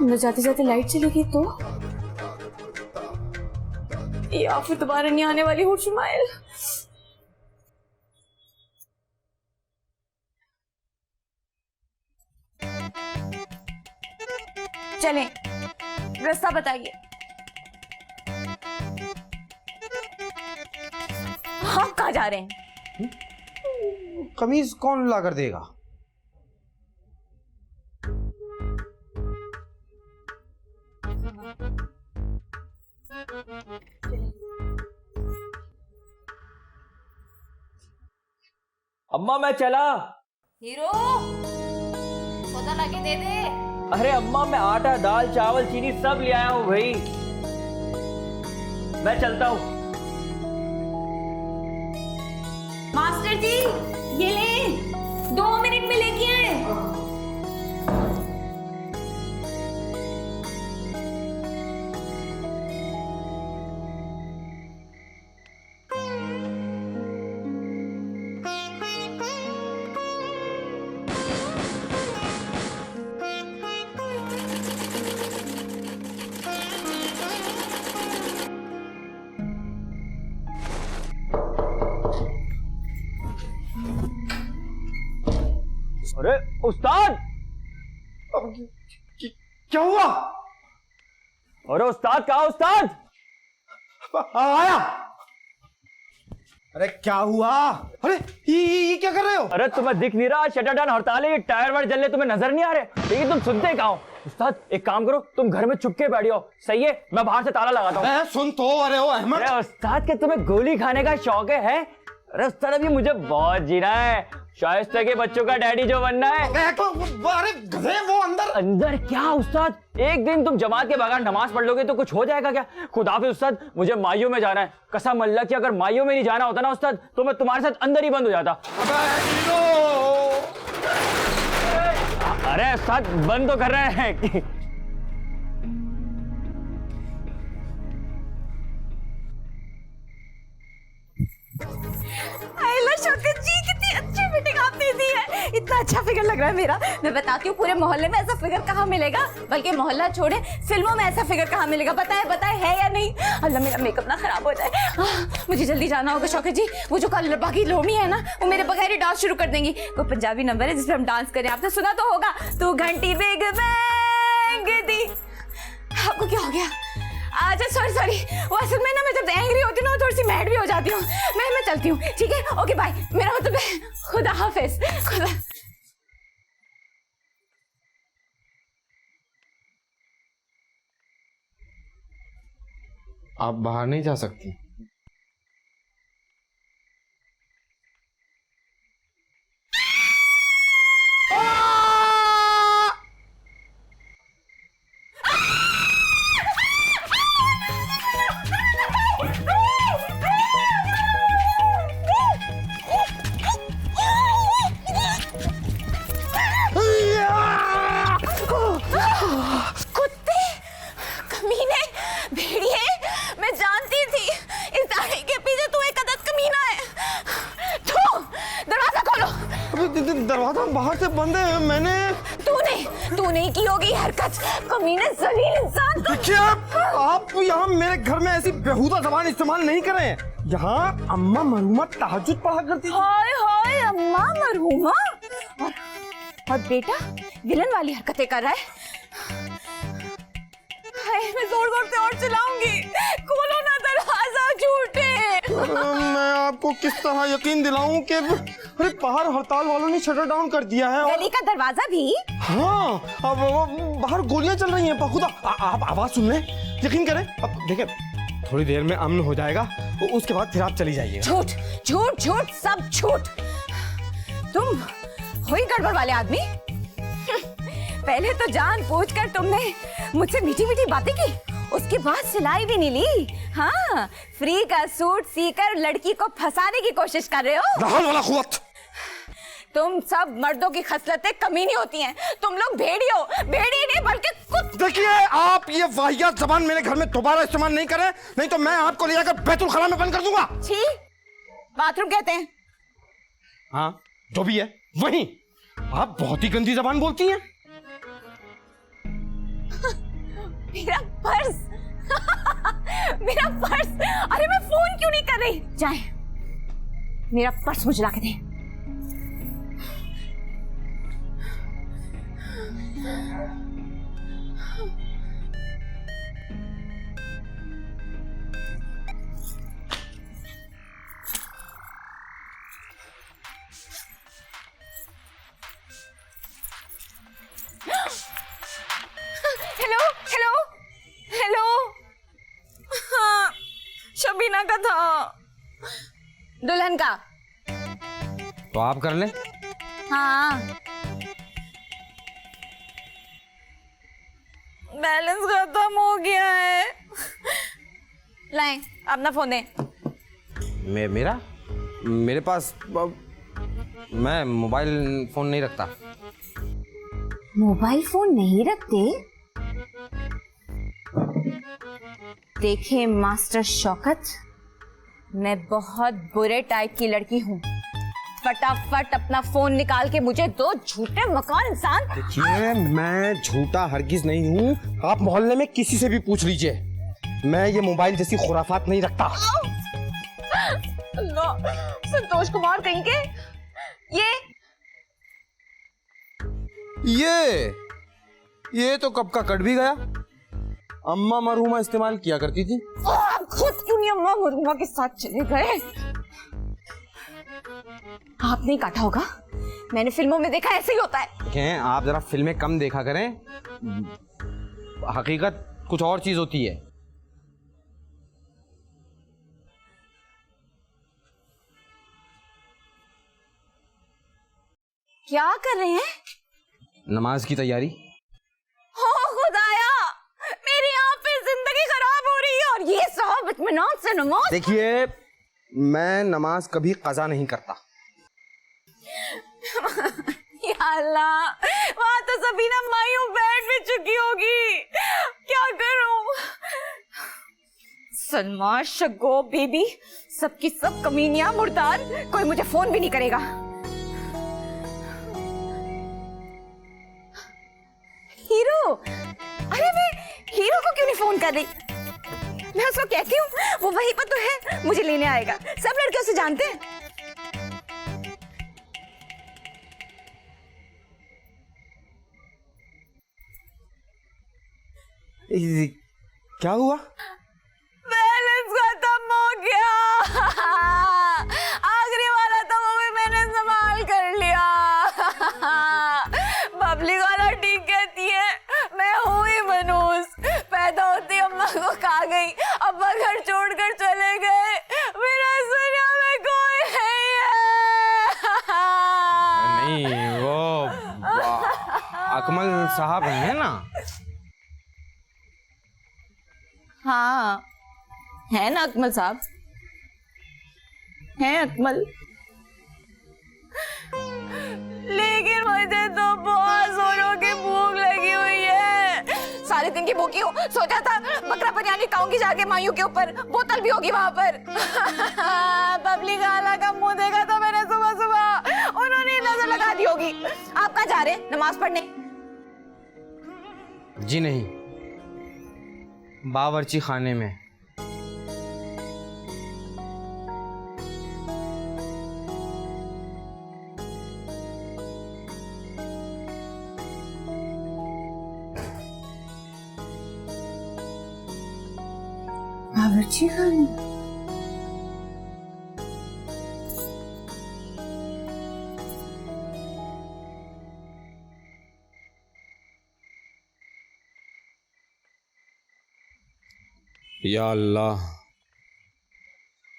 मैं जाते जाते लाइट चलेगी तो, या फिर दोबारा नहीं आने वाली हुर्जुमाइल। चलें, रास्ता बताइए। आप कहाँ जा रहे हैं? कमीज कौन ला कर देगा? अम्मा मैं चला। हीरो, सौदा लाके दे दे। अरे अम्मा मैं आटा दाल चावल चीनी सब ले आया हूँ भाई, मैं चलता हूँ। मास्टर जी ये ले, 2 मिनट में लेके आए। अरे उस्ताद, क्या हुआ? अरे उस्ताद कहाँ उस्ताद? आया। अरे क्या हुआ? अरे ये क्या कर रहे हो? अरे तुम्हें दिख नहीं रहा? शटर डाउन हड़ताल है, ये टायर वायर जल रहे, तुम्हें नजर नहीं आ रहे? लेकिन तुम सुनते कहाँ हो? उस्ताद एक काम करो, तुम घर में चुपके बैठो, सही है? मैं बाहर से ताला लगाता हूँ। सुन तो, अरे ओ अहमद। अरे उस्ताद के तुम्हें गोली खाने का शौक है? अरे उस्ताद अभी मुझे बहुत जीना है, शाइस्ता के बच्चों का डैडी जो बनना है। अरे गधे, वो अंदर। अंदर क्या उस्ताद? एक दिन तुम जमात के बगैर नमाज पढ़ लोगे तो कुछ हो जाएगा क्या? खुदा हाफिज़ उस्ताद, मुझे माइयों में जाना है। कसम अल्लाह की, अगर माइयों में नहीं जाना होता ना उस्ताद तो मैं तुम्हारे साथ अंदर ही बंद हो जाता। अरे उस्ताद बंद तो कर रहे हैं। शौकत जी, कितनी अच्छी फिटिंग आपने दी है, इतना अच्छा फिगर लग रहा है मेरा। मैं बताती हूँ, पूरे मोहल्ले में ऐसा फिगर कहाँ मिलेगा, बल्कि मोहल्ला छोड़े फिल्मों में ऐसा फिगर कहाँ मिलेगा। बताए बताए है या नहीं? अल्लाह मेरा मेकअप ना खराब हो जाए। मुझे जल्दी जाना होगा शौकत जी। वो जो कल बाकी लोमी है ना, वो मेरे बगैर ही डांस शुरू कर देंगी। वो पंजाबी नंबर है जिसपे हम डांस करें, आपने सुना तो होगा। तू घंटी बिग बैंग दी। आपको क्या हो गया? अच्छा सॉरी, वो असल में ना मैं जब एंग्री होती हूँ ना थोड़ी सी मैड भी हो जाती हूँ। मैं चलती हूँ, ठीक है? Okay bye. मेरा मतलब है खुदा हाफिज। खुदा। आप बाहर नहीं जा सकती। कुत्ते, कमीने, भेड़िए, मैं जानती थी इस दाढ़ी के पीछे तू एक अदद कमीना है। तो दरवाजा खोलो। दरवाजा बाहर से बंद है। मैंने तू नहीं की होगी हरकत, कमीने जलील इंसान। देखिए, आप यहाँ मेरे घर में ऐसी बेहुदा ज़बान इस्तेमाल नहीं करें। यहाँ अम्मा मरहुमा तहज्जुद पढ़ा करती थी। हाय हाय, अम्मा मरहुमा और बेटा विलन वाली हरकतें कर रहा है। हाय, मैं जोर जोर से और चिल्लाऊंगी। खोलो ना दरवाजा, झूठे। मैं आपको किस तरह यकीन दिलाऊं कि अरे बाहर हड़ताल वालों ने शटर डाउन कर दिया है। गली का दरवाजा भी? हाँ, अब बाहर गोलियां चल रही हैं। बखुदा आप आवाज सुन लें, यकीन करें। अब देखिए, थोड़ी देर में अमन हो जाएगा, उसके बाद फिर आप चली जाइएगा। झूठ झूठ झूठ, सब झूठ। तुम हो ही गड़बड़ वाले आदमी। पहले तो जान पूछ कर तुमने मुझसे मीठी मीठी बातें की, उसके बाद सिलाई भी नहीं ली। हाँ, फ्री का सूट सीकर लड़की को फंसाने की कोशिश कर रहे हो। रहल वाला खुवत। तुम सब मर्दों की खसलतें कमीनी होती हैं। तुम लोग भेड़ी हो, भेड़ी नहीं बल्कि कुत्ते। देखिए, आप ये वाहियात जबान मेरे घर में दोबारा इस्तेमाल नहीं करें, नहीं तो मैं आपको ले जाकर बैतुल खला में बंद कर दूंगा। छी, बाथरूम कहते हैं। हाँ, जो भी है वही। आप बहुत ही गंदी जबान बोलती हैं। मेरा पर्स। मेरा पर्स। अरे मैं फोन क्यों नहीं कर रही? जाए, मेरा पर्स मुझे ला के दे। Hello hello hello. हाँ, शबीना का था, दुल्हन का। तो आप कर लें। हाँ, बैलेंस खत्म हो गया है। लाएं, अपना फोन दे। मेरे पास मैं मोबाइल फोन नहीं रखता। मोबाइल फोन नहीं रखते? देखे मास्टर शौकत, मैं बहुत बुरे टाइप की लड़की हूँ। फटाफट अपना फोन निकाल के मुझे दो, झूठे मकान इंसान। देखिए, मैं झूठा हरगिज नहीं हूँ। आप मोहल्ले में किसी से भी पूछ लीजिए, मैं ये मोबाइल जैसी खुराफात नहीं रखता। संतोष कुमार कहीं के। ये तो कब का कट भी गया। अम्मा मरहुमा इस्तेमाल किया करती थी। आप खुद क्यों नहीं अम्मा मरहुमा के साथ चले गए? आप नहीं काटा होगा, मैंने फिल्मों में देखा ऐसे ही होता है। देखें, आप जरा फिल्में कम देखा करें, हकीकत कुछ और चीज होती है। क्या कर रहे हैं? नमाज की तैयारी। हो खुदाया, मेरी यहाँ पे जिंदगी खराब हो रही है और ये साहब इत्मीनान से नमाज। देखिए, मैं नमाज कभी कज़ा नहीं करता। या अल्लाह, वहाँ तो सबीना मायूं बैठ भी चुकी होगी, क्या करूं? सलमा, शगो, बेबी, सबकी सब कमीनियां, मुर्दार, कोई मुझे फोन भी नहीं करेगा। हीरो, अरे मैं हीरो को क्यों नहीं फोन कर रही? मैं उसको कहती हूँ, वो वहीं पर तो है, मुझे लेने आएगा। सब लड़के उसे जानते हैं। क्या हुआ? बैलेंस खत्म हो गया। आखिरी वाला तो वो भी मैंने संभाल कर लिया। बबली वाला ठीक कहती है, मैं हूँ ही मनूस। पैदा होती अम्मा को खा गई, अब्बा घर छोड़कर चले गए, मेरा दुनिया में कोई नहीं है। नहीं, वो अकमल साहब हैं ना? हाँ, है ना अकमल साहब, है अकमल। लेकिन मुझे तो बहुत जोरों की भूख लगी हुई है। सारे दिन की भूखी हूँ। सोचा था बकरा बिरयानी खाऊंगी जाके मायूं के ऊपर, बोतल भी होगी वहां पर। बबली गाला का मुंह देखा तो मैंने सुबह सुबह, उन्होंने नजर लगा दी होगी। आप कहाँ जा रहे हैं? नमाज पढ़ने? जी नहीं, बावर्ची खाने में। बावर्ची खाने? या अल्लाह,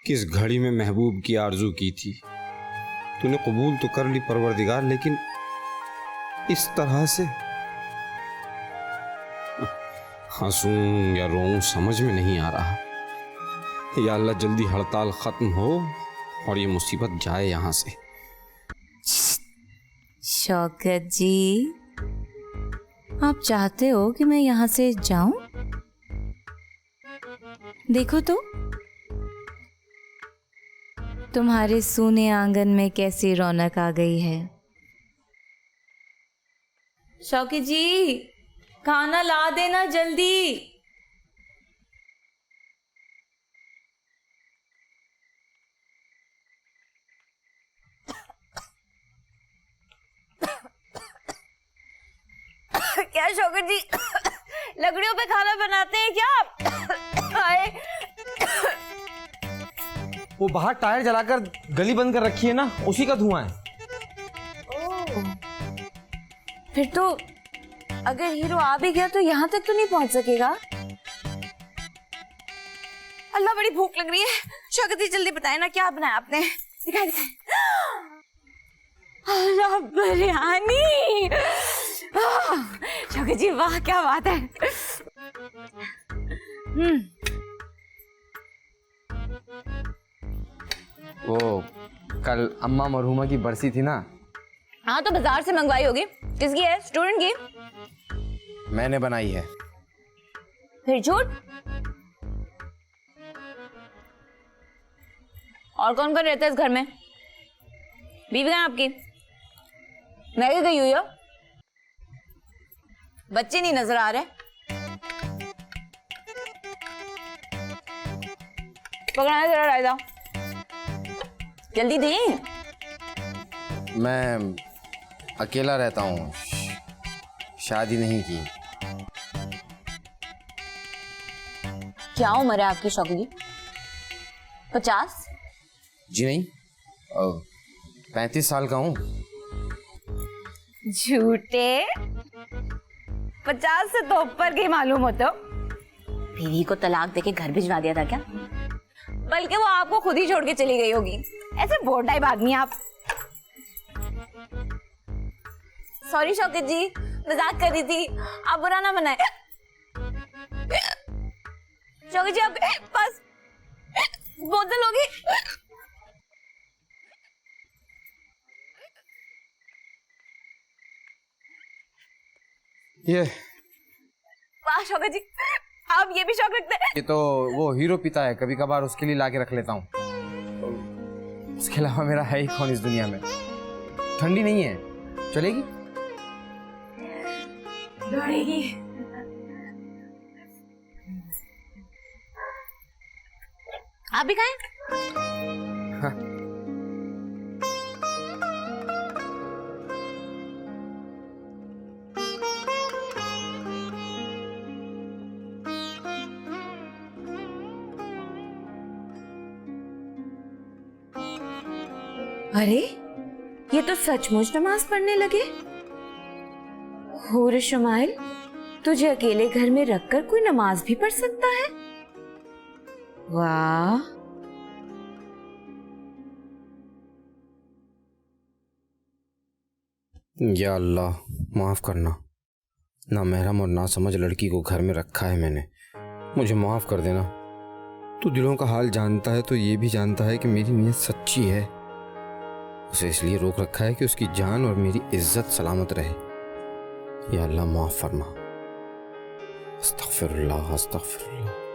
किस घड़ी में महबूब की आरजू की थी, तूने कबूल तो कर ली परवरदिगार, लेकिन इस तरह से हंसूं या रोऊं समझ में नहीं आ रहा। या अल्लाह, जल्दी हड़ताल खत्म हो और ये मुसीबत जाए यहाँ से। शौकत जी, आप चाहते हो कि मैं यहाँ से जाऊं? देखो तो, तुम्हारे सूने आंगन में कैसी रौनक आ गई है। शौकत जी, खाना ला देना जल्दी। क्या शौकत जी, लकड़ियों पे खाना बनाते हैं क्या आप? हाय, वो बाहर टायर जलाकर गली बंद कर रखी है ना, उसी का धुआं है। फिर तो अगर हीरो आ भी गया तो यहाँ तक तो नहीं पहुंच सकेगा। अल्लाह, बड़ी भूख लग रही है। शौकत जी जल्दी बताए ना, क्या बनाया आपने? दिखाए दिखाए। अल्लाह, बिरयानी। शौकत जी वाह, क्या बात है। वो कल अम्मा मरहुमा की बरसी थी ना? हाँ, तो बाजार से मंगवाई होगी। किसकी है? स्टूडेंट की? मैंने बनाई है। फिर झूठ? और कौन कौन रहता है इस घर में? बीवी कहाँ आपकी? मैं गई हुई हो? बच्चे नहीं नजर आ रहे। पकड़ना जरा रायदा, जल्दी दें। मैं अकेला रहता हूँ, शादी नहीं की। क्या उम्र है आपकी शौकत जी? 50? जी नहीं, 35 साल का हूँ। झूठे, 50 से तो ऊपर के मालूम होते हो। बीवी को तलाक देके घर भिजवा दिया था क्या? बल्कि वो आपको खुद ही छोड़ के चली गई होगी। ऐसे बोर टाइप आदमी आप। सॉरी शौकत जी, मजाक कर रही थी, आप बुरा ना मनाए। शौकत जी आपके पास बोतल होगी? ये वाह शौकत जी, आप ये भी शौक रखते हैं? ये तो वो हीरो पीता है, कभी कभार उसके लिए लाके रख लेता हूँ। उसके अलावा मेरा है ही कौन इस दुनिया में। ठंडी नहीं है, चलेगी? दौड़ेगी। आप भी खाएं? अरे ये तो सचमुच नमाज पढ़ने लगे। हुर शमाइल, तुझे अकेले घर में रखकर कोई नमाज भी पढ़ सकता है? वाह। या अल्लाह, माफ करना। ना महरम और ना समझ लड़की को घर में रखा है मैंने, मुझे माफ कर देना। तू दिलों का हाल जानता है तो ये भी जानता है कि मेरी नीयत सच्ची है। उसे इसलिए रोक रखा है कि उसकी जान और मेरी इज्जत सलामत रहे। या अल्लाह माफ फरमा। अस्तगफिरुल्लाह अस्तगफिरुल्लाह।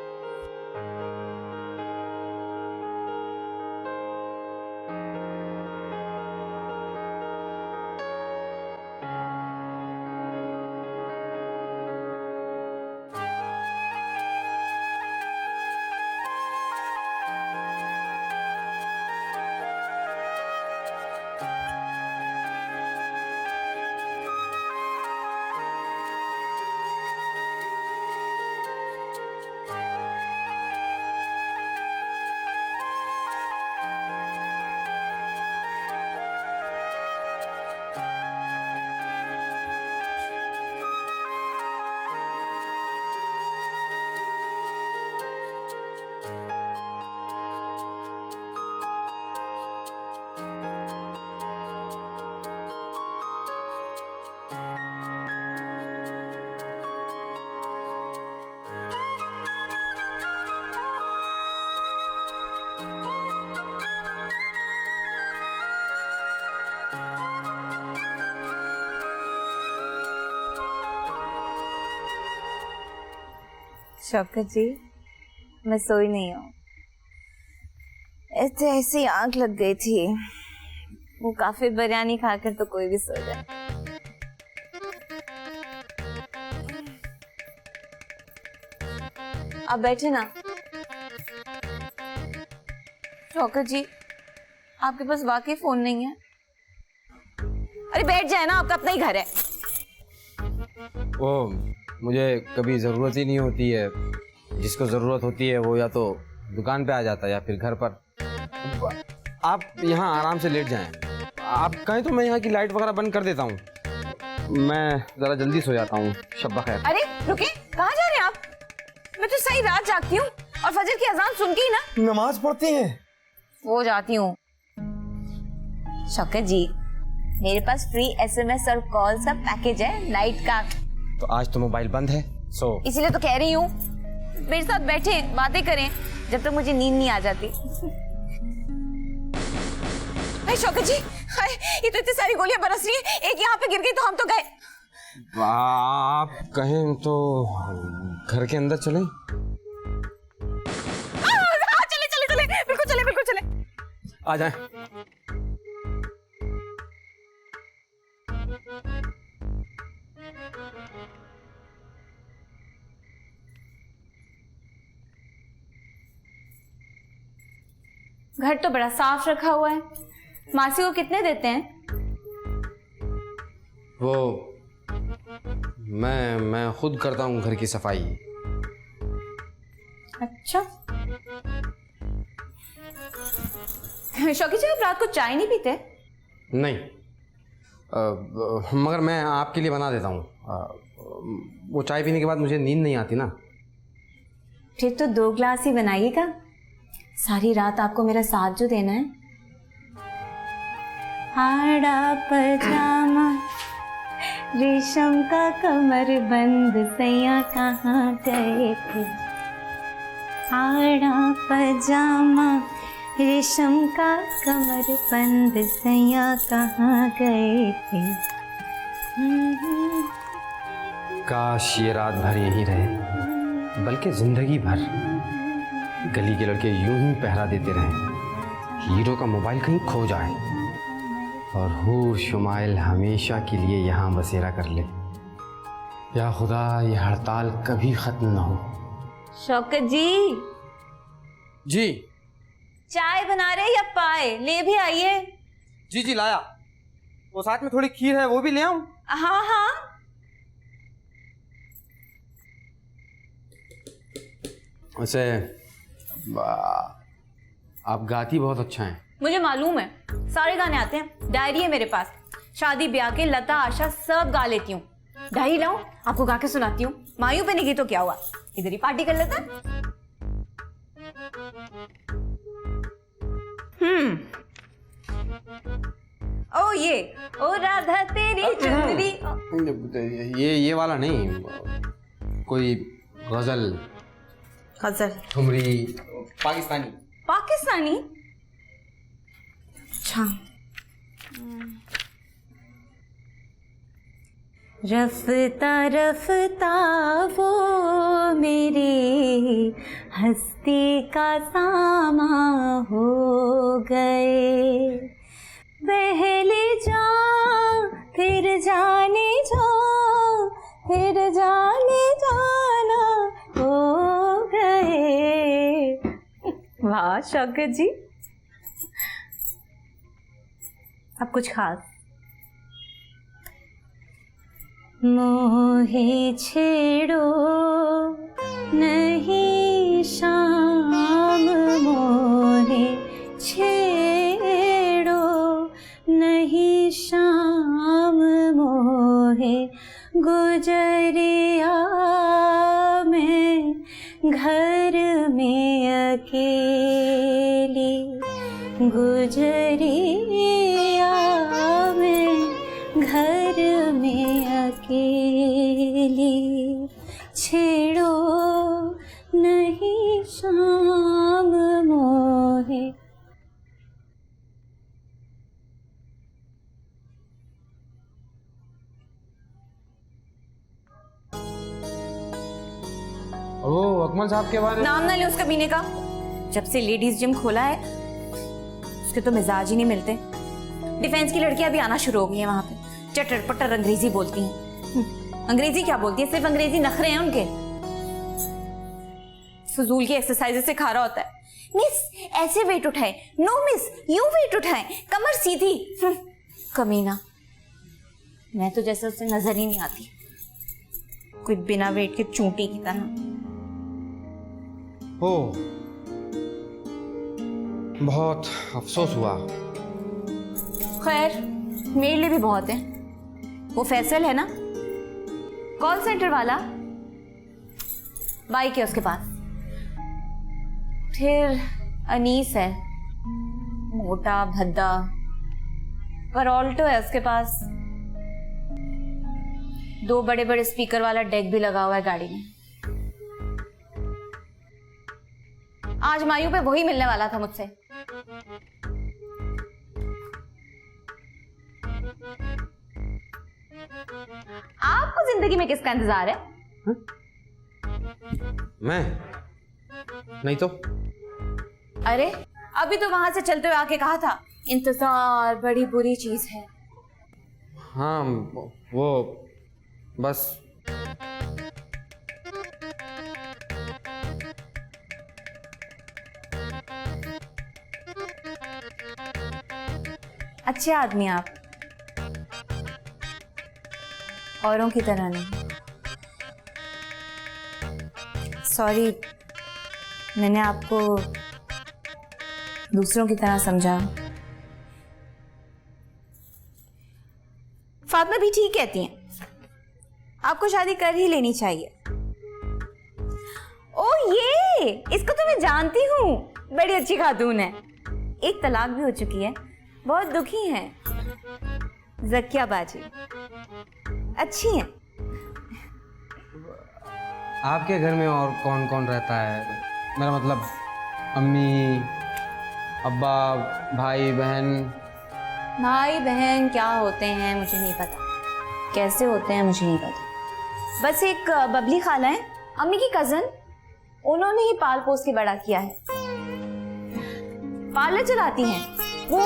शौकत जी, मैं सोई नहीं हूँ। ऐसी आंख लग गई थी। वो काफी बिरयानी खाकर तो कोई भी सो जाए। आप बैठे ना। शौकत जी, आपके पास वाकई फोन नहीं है? अरे बैठ जाए ना, आपका अपना ही घर है। ओ, मुझे कभी ज़रूरत ही नहीं होती है। जिसको ज़रूरत होती है वो या तो दुकान पे आ जाता है या फिर घर पर। आप यहाँ आराम से लेट जाएं। आप कहें तो मैं यहाँ की लाइट वगैरह बंद कर देता हूँ। मैं ज़रा जल्दी सो जाता हूँ। शब्बा खैर। अरे रुके, कहाँ जा रहे हैं आप? मैं तो सही रात जागती हूँ और फजर की अजान सुन के ही ना नमाज पढ़ते हैं। वो जाती हूँ। शौकत जी, मेरे पास फ्री SMS और कॉल सब पैकेज है नाइट का। तो आज तो मोबाइल बंद है, सो इसीलिए तो कह रही हूँ मेरे साथ बैठे बातें करें जब तक मुझे नींद नहीं आ जाती। अरे शौकत जी, ये तो इतनी सारी गोलियां बरस रही हैं, एक यहाँ पे गिर गई तो हम तो गए। आप कहें तो घर के अंदर चलें? चले चले चले, बिल्कुल चले, बिल्कुल चले। आ जाएं। घर तो बड़ा साफ रखा हुआ है। मासी को कितने देते हैं? वो मैं खुद करता हूँ घर की सफाई। अच्छा शौकी जी, आप रात को चाय नहीं पीते? नहीं, मगर मैं आपके लिए बना देता हूँ। वो चाय पीने के बाद मुझे नींद नहीं आती ना। फिर तो 2 ग्लास ही बनाइएगा, सारी रात आपको मेरा साथ जो देना है। हाड़ा पजामा रेशम का कमर बंद सैया कहाँ गए थे। हाड़ा पजामा रेशम का कमर बंद सैया कहाँ गए थे। काश ये रात भर यहीं रहे, बल्कि जिंदगी भर गली के लड़के यूं ही पहरा देते रहें, हीरो का मोबाइल कहीं खो जाए और हूर शुमाइल हमेशा के लिए यहाँ बसेरा कर ले। या खुदा, ये हड़ताल कभी खत्म ना हो। शौकत जी चाय बना रहे या पाए? ले भी आइए। जी जी लाया। वो साथ में थोड़ी खीर है, वो भी ले आऊं? हाँ हाँ। वैसे आप गाती बहुत अच्छा हैं। मुझे मालूम है, सारे गाने आते हैं, डायरी है मेरे पास, शादी ब्याह के लता आशा सब गा लेती हूँ। डायरी लाऊं, आपको गा के सुनाती हूँ। मायू पे नहीं गई तो क्या हुआ, इधर ही पार्टी कर लेते हैं। ओ ये ओ राधा तेरी चुंदरी। ये वाला नहीं, कोई गजल, गजल, ठुमरी, पाकिस्तानी। पाकिस्तानी? अच्छा। रफ्ता रफ्ता वो मेरी हस्ती का सामा हो गए, पहले जा फिर जाने जा फिर जाने जाना हो गए। वाह शौकत जी, अब कुछ खास? मोहे छेड़ो नहीं शाम, मोहे छेड़ो नहीं शाम, मोहे गुजरिया में घर में अकेली, गुजरिया में घर में अकेली, छेड़ो नहीं शाम मोहे। ओ अकमल साहब के बारे में नाम ना ले उसका पीने का। जब से लेडीज जिम खोला है उसके तो मिजाज ही नहीं मिलते। डिफेंस की लड़कियां भी आना शुरू हो गई हैं वहां पे, चटर पटर अंग्रेजी बोलती हैं। अंग्रेजी क्या बोलती है, सिर्फ अंग्रेजी नखरे हैं उनके। फजूल की एक्सरसाइजेस सिखा रहा होता है। मिस ऐसे वेट उठाए, नो मिस यूं वेट उठाए, कमर सीधी। कमीना, मैं तो जैसे उससे नजर ही नहीं आती, कोई बिना वेट के चूंटी की तरह। ओ बहुत अफसोस हुआ। खैर मेरे लिए भी बहुत है। वो फैसल है ना, कॉल सेंटर वाला, बाइक है उसके पास। फिर अनीस है, मोटा भद्दा, पर ऑल्टो है उसके पास। 2 बड़े बड़े स्पीकर वाला डेक भी लगा हुआ है गाड़ी में। आज मायू पे वही मिलने वाला था मुझसे। आपको जिंदगी में किसका इंतजार है? मैं नहीं तो। अरे अभी तो वहां से चलते हुए आके कहा था, इंतजार बड़ी बुरी चीज है। हाँ वो बस अच्छे आदमी आप, औरों की तरह नहीं। सॉरी, मैंने आपको दूसरों की तरह समझा। फातिमा भी ठीक कहती हैं, आपको शादी कर ही लेनी चाहिए। ओ ये, इसको तो मैं जानती हूँ, बड़ी अच्छी खातून है, एक तलाक भी हो चुकी है, बहुत दुखी है। ज़किया बाजी अच्छी है। आपके घर में और कौन कौन रहता है? मेरा मतलब अम्मी, अब्बा, भाई बहन। भाई बहन क्या होते हैं मुझे नहीं पता, कैसे होते हैं मुझे नहीं पता। बस एक बबली खाला है, अम्मी की कजन, उन्होंने ही पाल पोस के बड़ा किया है। पार्लर चलाती हैं, वो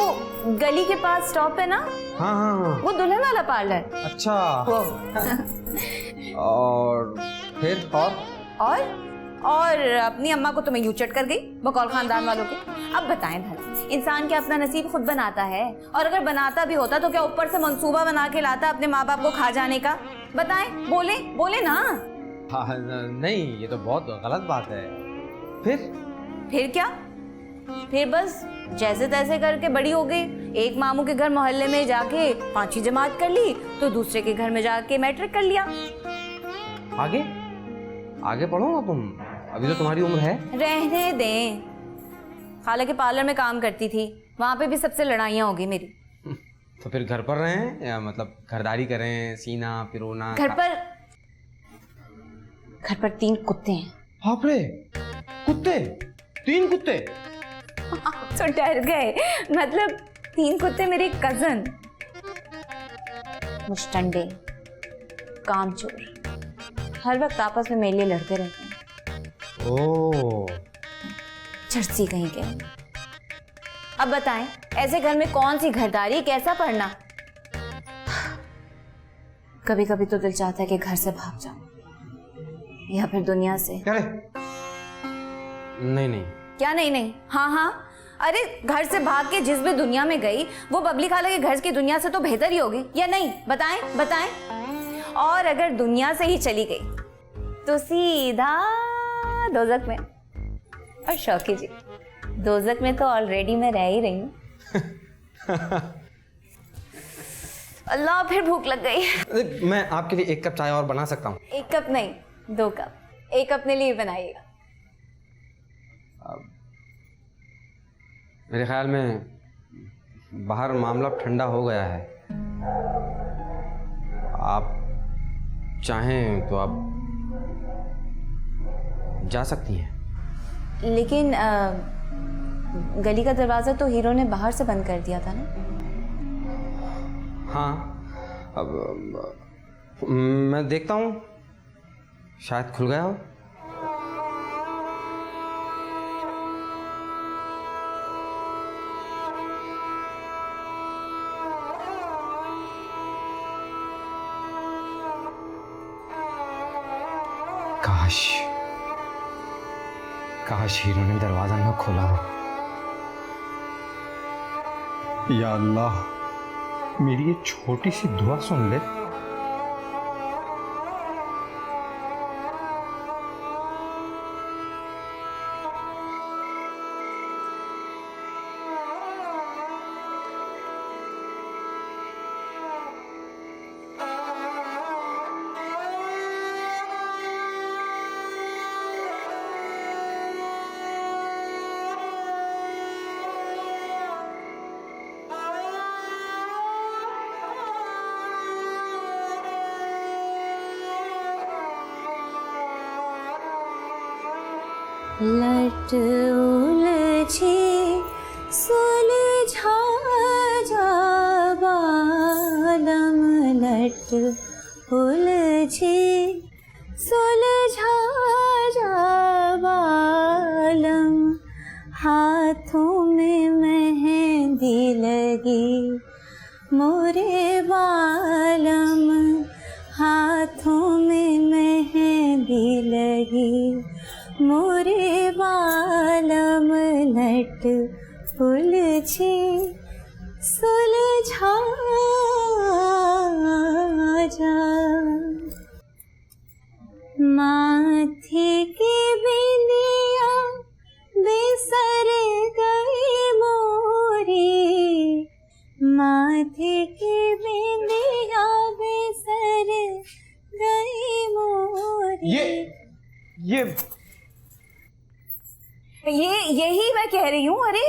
गली के पास स्टॉप है ना, हाँ हाँ हाँ। वो दुल्हन वाला पार्लर। अच्छा। वो और फिर और अपनी अम्मा को तो मैं यूं चट कर गई बकौल खानदान वालों के। अब बताएं भला, इंसान क्या अपना नसीब खुद बनाता है? और अगर बनाता भी होता तो क्या ऊपर से मंसूबा बना के लाता अपने माँ बाप को खा जाने का? बताएं, बोले ना। हाँ, नहीं, ये तो बहुत गलत बात है। फिर क्या? फिर बस जैसे तैसे करके बड़ी हो गई। एक मामू के घर मोहल्ले में जाके 5वीं जमात कर ली, तो दूसरे के घर में जाके मैट्रिक कर लिया। आगे पढ़ो ना तुम, अभी तो तुम्हारी उम्र है। रहने दें, खाला के पार्लर में काम करती थी, वहां पे भी सबसे लड़ाइयाँ हो गई मेरी। तो फिर घर पर रहें या मतलब घरदारी करें, सीना पिरोना? घर पर 3 कुत्ते हैं। बाप रे, कुत्ते? 3 कुत्ते? तो डर गए, मतलब 3 कुत्ते मेरे कजन, मुश्तंडे, कामचोर, हर वक्त आपस में मेरे लिए लड़ते रहते हैं। ओह, चर्ची कहीं के। अब बताएं, ऐसे घर में कौन सी घरदारी, कैसा पढ़ना? कभी कभी तो दिल चाहता है कि घर से भाग जाऊं या फिर दुनिया से। क्या रे? नहीं। क्या नहीं? हाँ, अरे घर से भाग के जिस भी दुनिया में गई, वो बबली खाला के घर की दुनिया से तो बेहतर ही होगी, या नहीं? बताएं। और अगर दुनिया से ही चली गई तो सीधा दोज़ख में। और शौकी जी, दोज़ख में तो ऑलरेडी मैं रह ही रही हूँ। अल्लाह, फिर भूख लग गई। मैं आपके लिए 1 कप चाय और बना सकता हूँ। 1 कप नहीं, 2 कप। 1 अपने लिए बनाइएगा। मेरे ख्याल में बाहर मामला ठंडा हो गया है। आप चाहें तो आप जा सकती हैं। लेकिन गली का दरवाजा तो हीरो ने बाहर से बंद कर दिया था ना? हाँ, अब मैं देखता हूँ, शायद खुल गया हो। काश हीरो ने दरवाजा न खोला हो। या अल्लाह, मेरी ये छोटी सी दुआ सुन ले। लट उलझे सुलझा जा बालम, लट उलझे सुलझा जा बालम, हाथों में मेहंदी लगी मोरे बालम, हाथों में मेहंदी लगी मोरे बालम, लट उलझे सुलझा जा, माथे के माथे की बिंदिया बेसर गई मोरी। यही मैं कह रही हूँ। अरे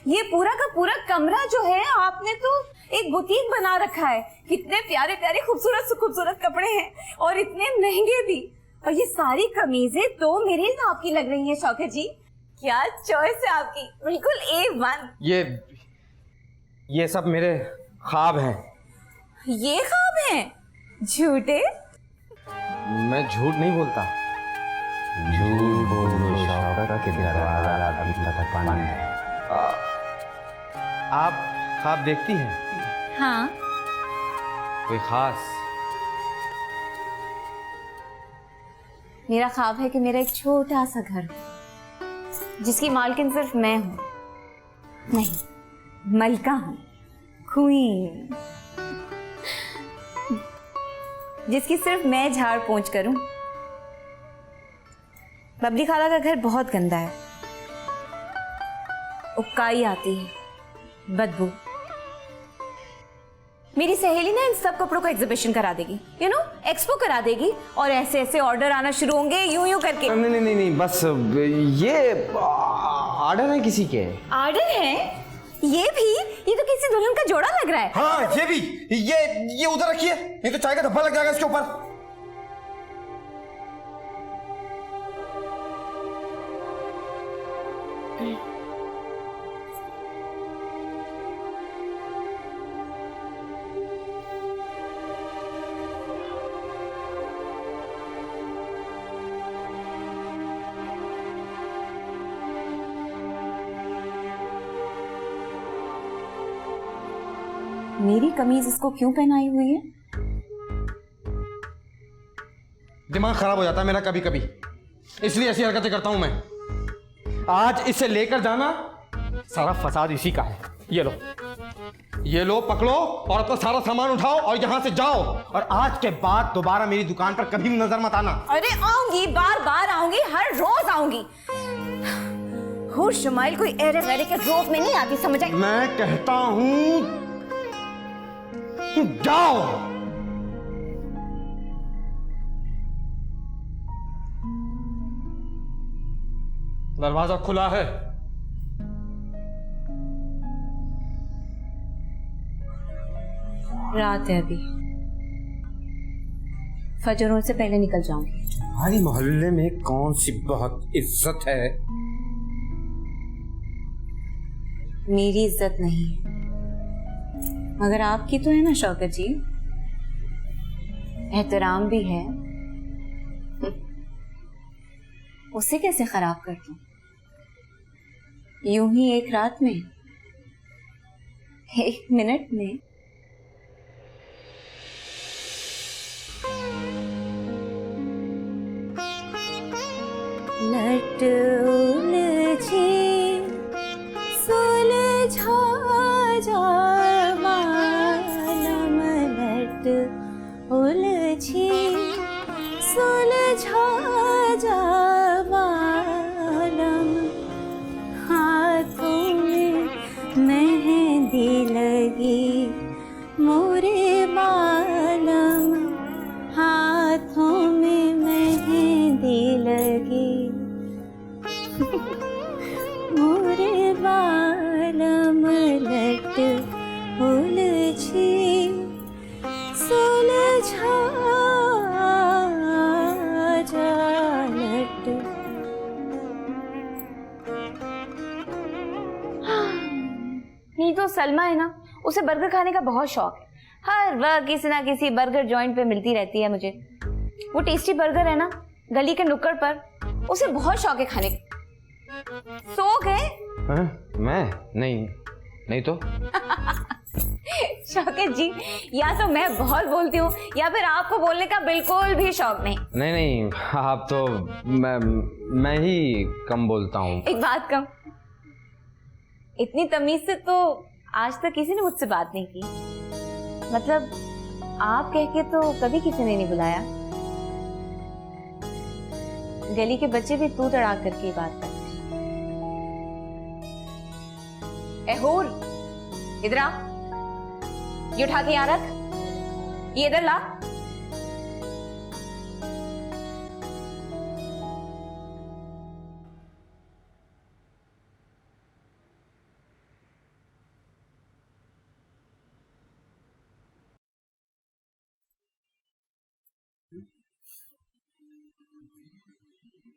ये पूरा का पूरा कमरा जो है आपने तो एक बुटीक बना रखा है। कितने प्यारे प्यारे खूबसूरत खूबसूरत कपड़े हैं और इतने महंगे भी। और ये सारी कमीजें तो मेरे नाप की लग रही हैं शौकत जी। क्या चॉइस है आपकी, बिल्कुल A1। ये सब मेरे ख्वाब हैं। ये ख्वाब हैं? झूठे? मैं झूठ नहीं बोलता। झूठ बोलो शौकत के दरवाजा अभी तक बंद है। आप ख्वाब देखती हैं? हाँ। कोई खास? मेरा ख्वाब है कि मेरा एक छोटा सा घर हो जिसकी मालकिन सिर्फ मैं हूं। नहीं, मलका हूं, क्वीन, जिसकी सिर्फ मैं झाड़ पोंछ करूं। बबली खाला का घर बहुत गंदा है, उबकाई आती है, बदबू। मेरी सहेली ना इन सब कपड़ों का एग्जीबिशन करा देगी, एक्सपो करा देगी और ऐसे ऐसे ऑर्डर आना शुरू होंगे यूं यूं करके। नहीं, बस ये ऑर्डर है किसी के? ऑर्डर है? ये तो किसी दुल्हन का जोड़ा लग रहा है। हाँ, ये भी। ये उधर रखिए, नहीं तो चाय का धब्बा लग जाएगा इसके ऊपर। मेरी कमीज इसको क्यों पहनाई हुई है? दिमाग खराब हो जाता है मेरा कभी कभी, इसलिए ऐसी हरकतें करता हूं मैं। आज इसे लेकर जाना, सारा फसाद इसी का है। ये लो पकड़ो और अपना सारा सामान उठाओ और यहां से जाओ। और आज के बाद दोबारा मेरी दुकान पर कभी भी नजर मत आना। अरे आऊंगी, बार बार आऊंगी, हर रोज आऊंगी। हुर शुमाइल कोई एरे वेरे के रोज में नहीं आती, समझ आई? मैं कहता हूं जाओ। दरवाजा खुला है। रात है अभी, फजर होने से पहले निकल जाऊंगी। हमारी मोहल्ले में कौन सी बहुत इज्जत है? मेरी इज्जत नहीं है, मगर आपकी तो है ना शौकत जी, एहतराम भी है। उसे कैसे खराब कर दूं? यूं ही एक रात में, एक मिनट में। लट उलझी सुलझा जा मालम, लट उलझी सुलझा जा मालम, हाथों में मेहंदी लगी मोरे मालम, हाथों में मेहंदी लगी मोरे बालम, लट उलझी सुलझा जा लट। नहीं तो सलमा है ना, उसे बर्गर खाने का बहुत शौक है। हर वक्त किसी ना किसी बर्गर जॉइंट पे मिलती रहती है मुझे। वो टेस्टी बर्गर है ना गली के नुक्कड़ पर, उसे बहुत शौक है खाने का। सो गए? मैं नहीं तो शौकत जी, या तो मैं बहुत बोलती हूँ या फिर आपको बोलने का बिल्कुल भी शौक नहीं। नहीं, आप तो मैं ही कम बोलता हूँ। एक बात कम, इतनी तमीज से तो आज तक किसी ने मुझसे बात नहीं की। मतलब आप कह के तो कभी किसी ने नहीं बुलाया। गली के बच्चे भी तू तड़ाक करके बात करते। ए हूर, इधर आ। ये उठा के यहाँ रख, ये इधर ला।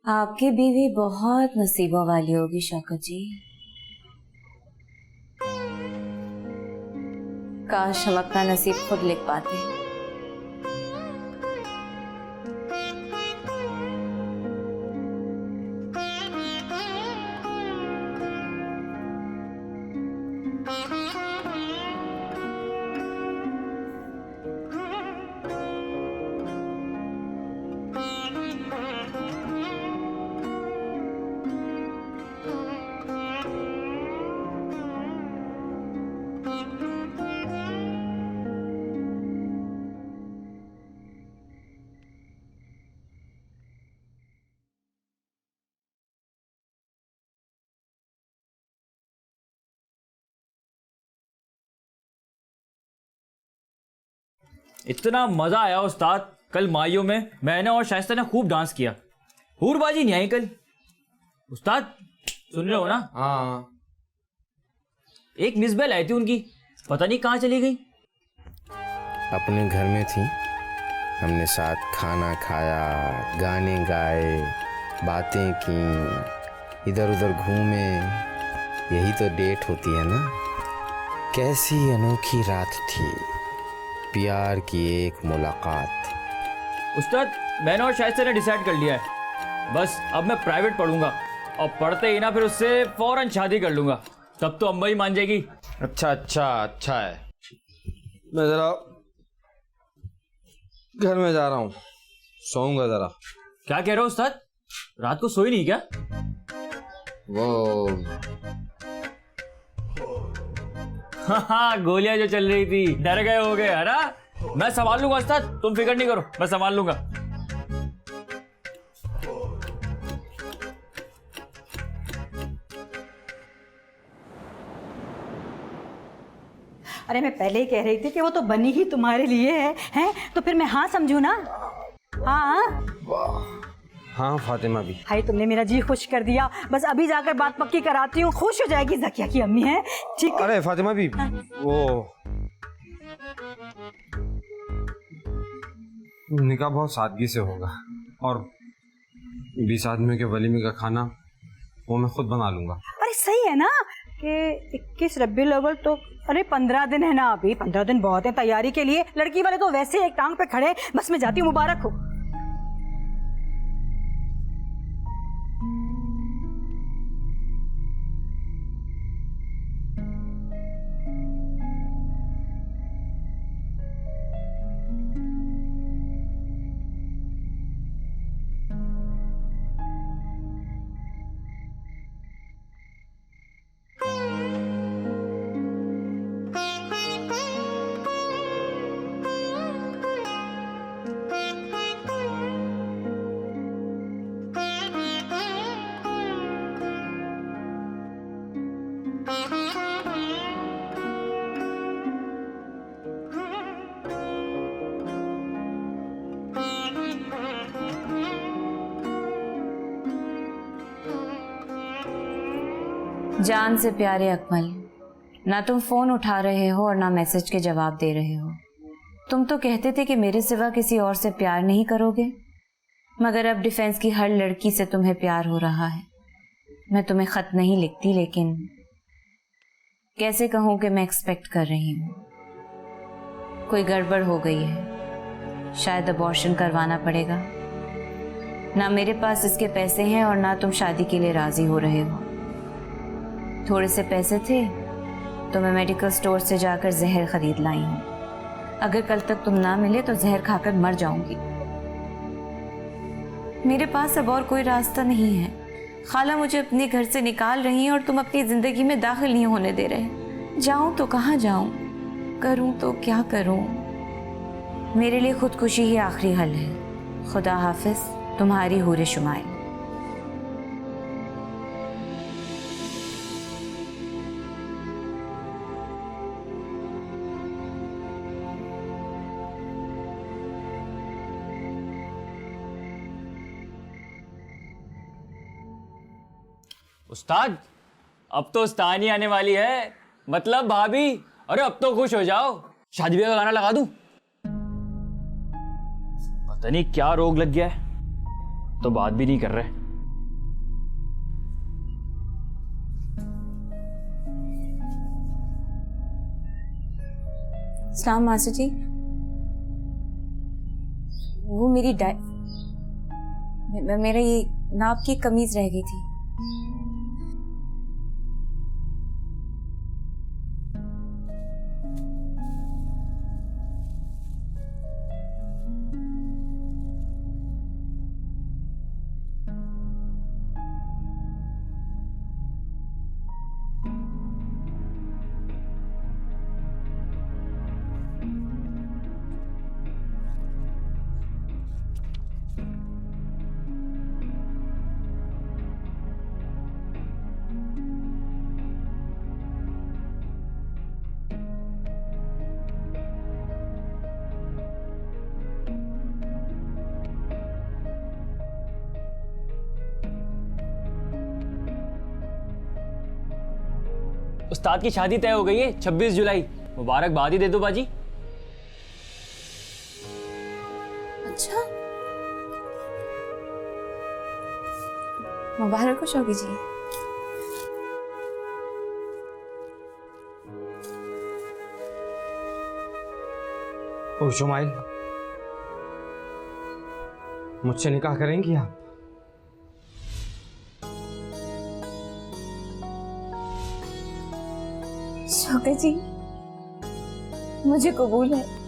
आपकी बीवी बहुत नसीबों वाली होगी शौकत जी। काश हम अपना नसीब खुद लिख पाते। इतना मजा आया उस्ताद, कल माइयों में मैंने और शाइस्ता ने खूब डांस किया। हूरबाजी नहीं आई कल। उस्ताद सुन रहे हो ना? हाँ। एक मिसबेल आई थी उनकी, पता नहीं कहाँ चली गई। अपने घर में थी, हमने साथ खाना खाया, गाने गाए, बातें की, इधर उधर घूमे। यही तो डेट होती है ना। कैसी अनोखी रात थी, प्यार की एक मुलाकात। उस्ताद मैंने और शाइस्ता ने डिसाइड कर लिया है, बस अब मैं प्राइवेट पढ़ूंगा और पढ़ते ही ना फिर उससे फौरन शादी कर लूंगा, तब तो अम्मा ही मान जाएगी। अच्छा अच्छा अच्छा है। मैं जरा घर में जा रहा हूँ, सोऊंगा जरा। क्या कह रहे हो उस्ताद, रात को सोई नहीं क्या? वो हाँ गोलियां जो चल रही थी, डर गए हो गए है ना? मैं संभाल लूंगा उस्ताद, तुम फिक्र नहीं करो, मैं संभाल लूंगा। अरे मैं पहले ही कह रही थी कि वो तो बनी ही तुम्हारे लिए है, हैं? तो फिर मैं हाँ समझू ना? हाँ हाँ फातिमा भी। भाई तुमने मेरा जी खुश कर दिया। बस अभी जाकर बात पक्की कराती हूँ, खुश हो जाएगी ज़किया की अम्मी है। ठीक है? अरे फातिमा भी, वो निकाह बहुत सादगी से होगा और 20 आदमियों के वलीमे का खाना वो मैं खुद बना लूंगा। अरे सही है ना कि 21 रब्बीउल अव्वल तो, अरे 15 दिन है ना अभी, 15 दिन बहुत है तैयारी के लिए। लड़की वाले तो वैसे एक टांग पे खड़े। बस मैं जाती हूँ, मुबारक हो। जान से प्यारे अकमल, ना तुम फोन उठा रहे हो और ना मैसेज के जवाब दे रहे हो। तुम तो कहते थे कि मेरे सिवा किसी और से प्यार नहीं करोगे, मगर अब डिफेंस की हर लड़की से तुम्हें प्यार हो रहा है। मैं तुम्हें खत नहीं लिखती, लेकिन कैसे कहूँ कि मैं एक्सपेक्ट कर रही हूँ। कोई गड़बड़ हो गई है, शायद अबॉर्शन करवाना पड़ेगा। ना मेरे पास इसके पैसे हैं और ना तुम शादी के लिए राजी हो रहे हो। थोड़े से पैसे थे तो मैं मेडिकल स्टोर से जाकर जहर खरीद लाई हूँ। अगर कल तक तुम ना मिले तो जहर खाकर मर जाऊंगी। मेरे पास अब और कोई रास्ता नहीं है। खाला मुझे अपने घर से निकाल रही हैं और तुम अपनी जिंदगी में दाखिल नहीं होने दे रहे। जाऊं तो कहाँ जाऊं, करूं तो क्या करूं। मेरे लिए खुदकुशी ही आखिरी हल है। खुदा हाफिज, तुम्हारी हूर शुमाइल। उस्ताद, अब तो उस्तानी आने वाली है, मतलब भाभी। अरे अब तो खुश हो जाओ, शादी ब्याह का गाना लगा दूं। पता नहीं क्या रोग लग गया है, तो बात भी नहीं कर रहे। सलाम मास्टर जी, वो मेरी मेरा ये नाप की कमीज रह गई थी। उस्ताद की शादी तय हो गई है 26 जुलाई। मुबारकबाद ही दे दो बाजी। अच्छा, मुबारक हो शौकी जी। और शुमाइल, मुझसे निकाह करेंगी आप? शौकत जी, मुझे कबूल है।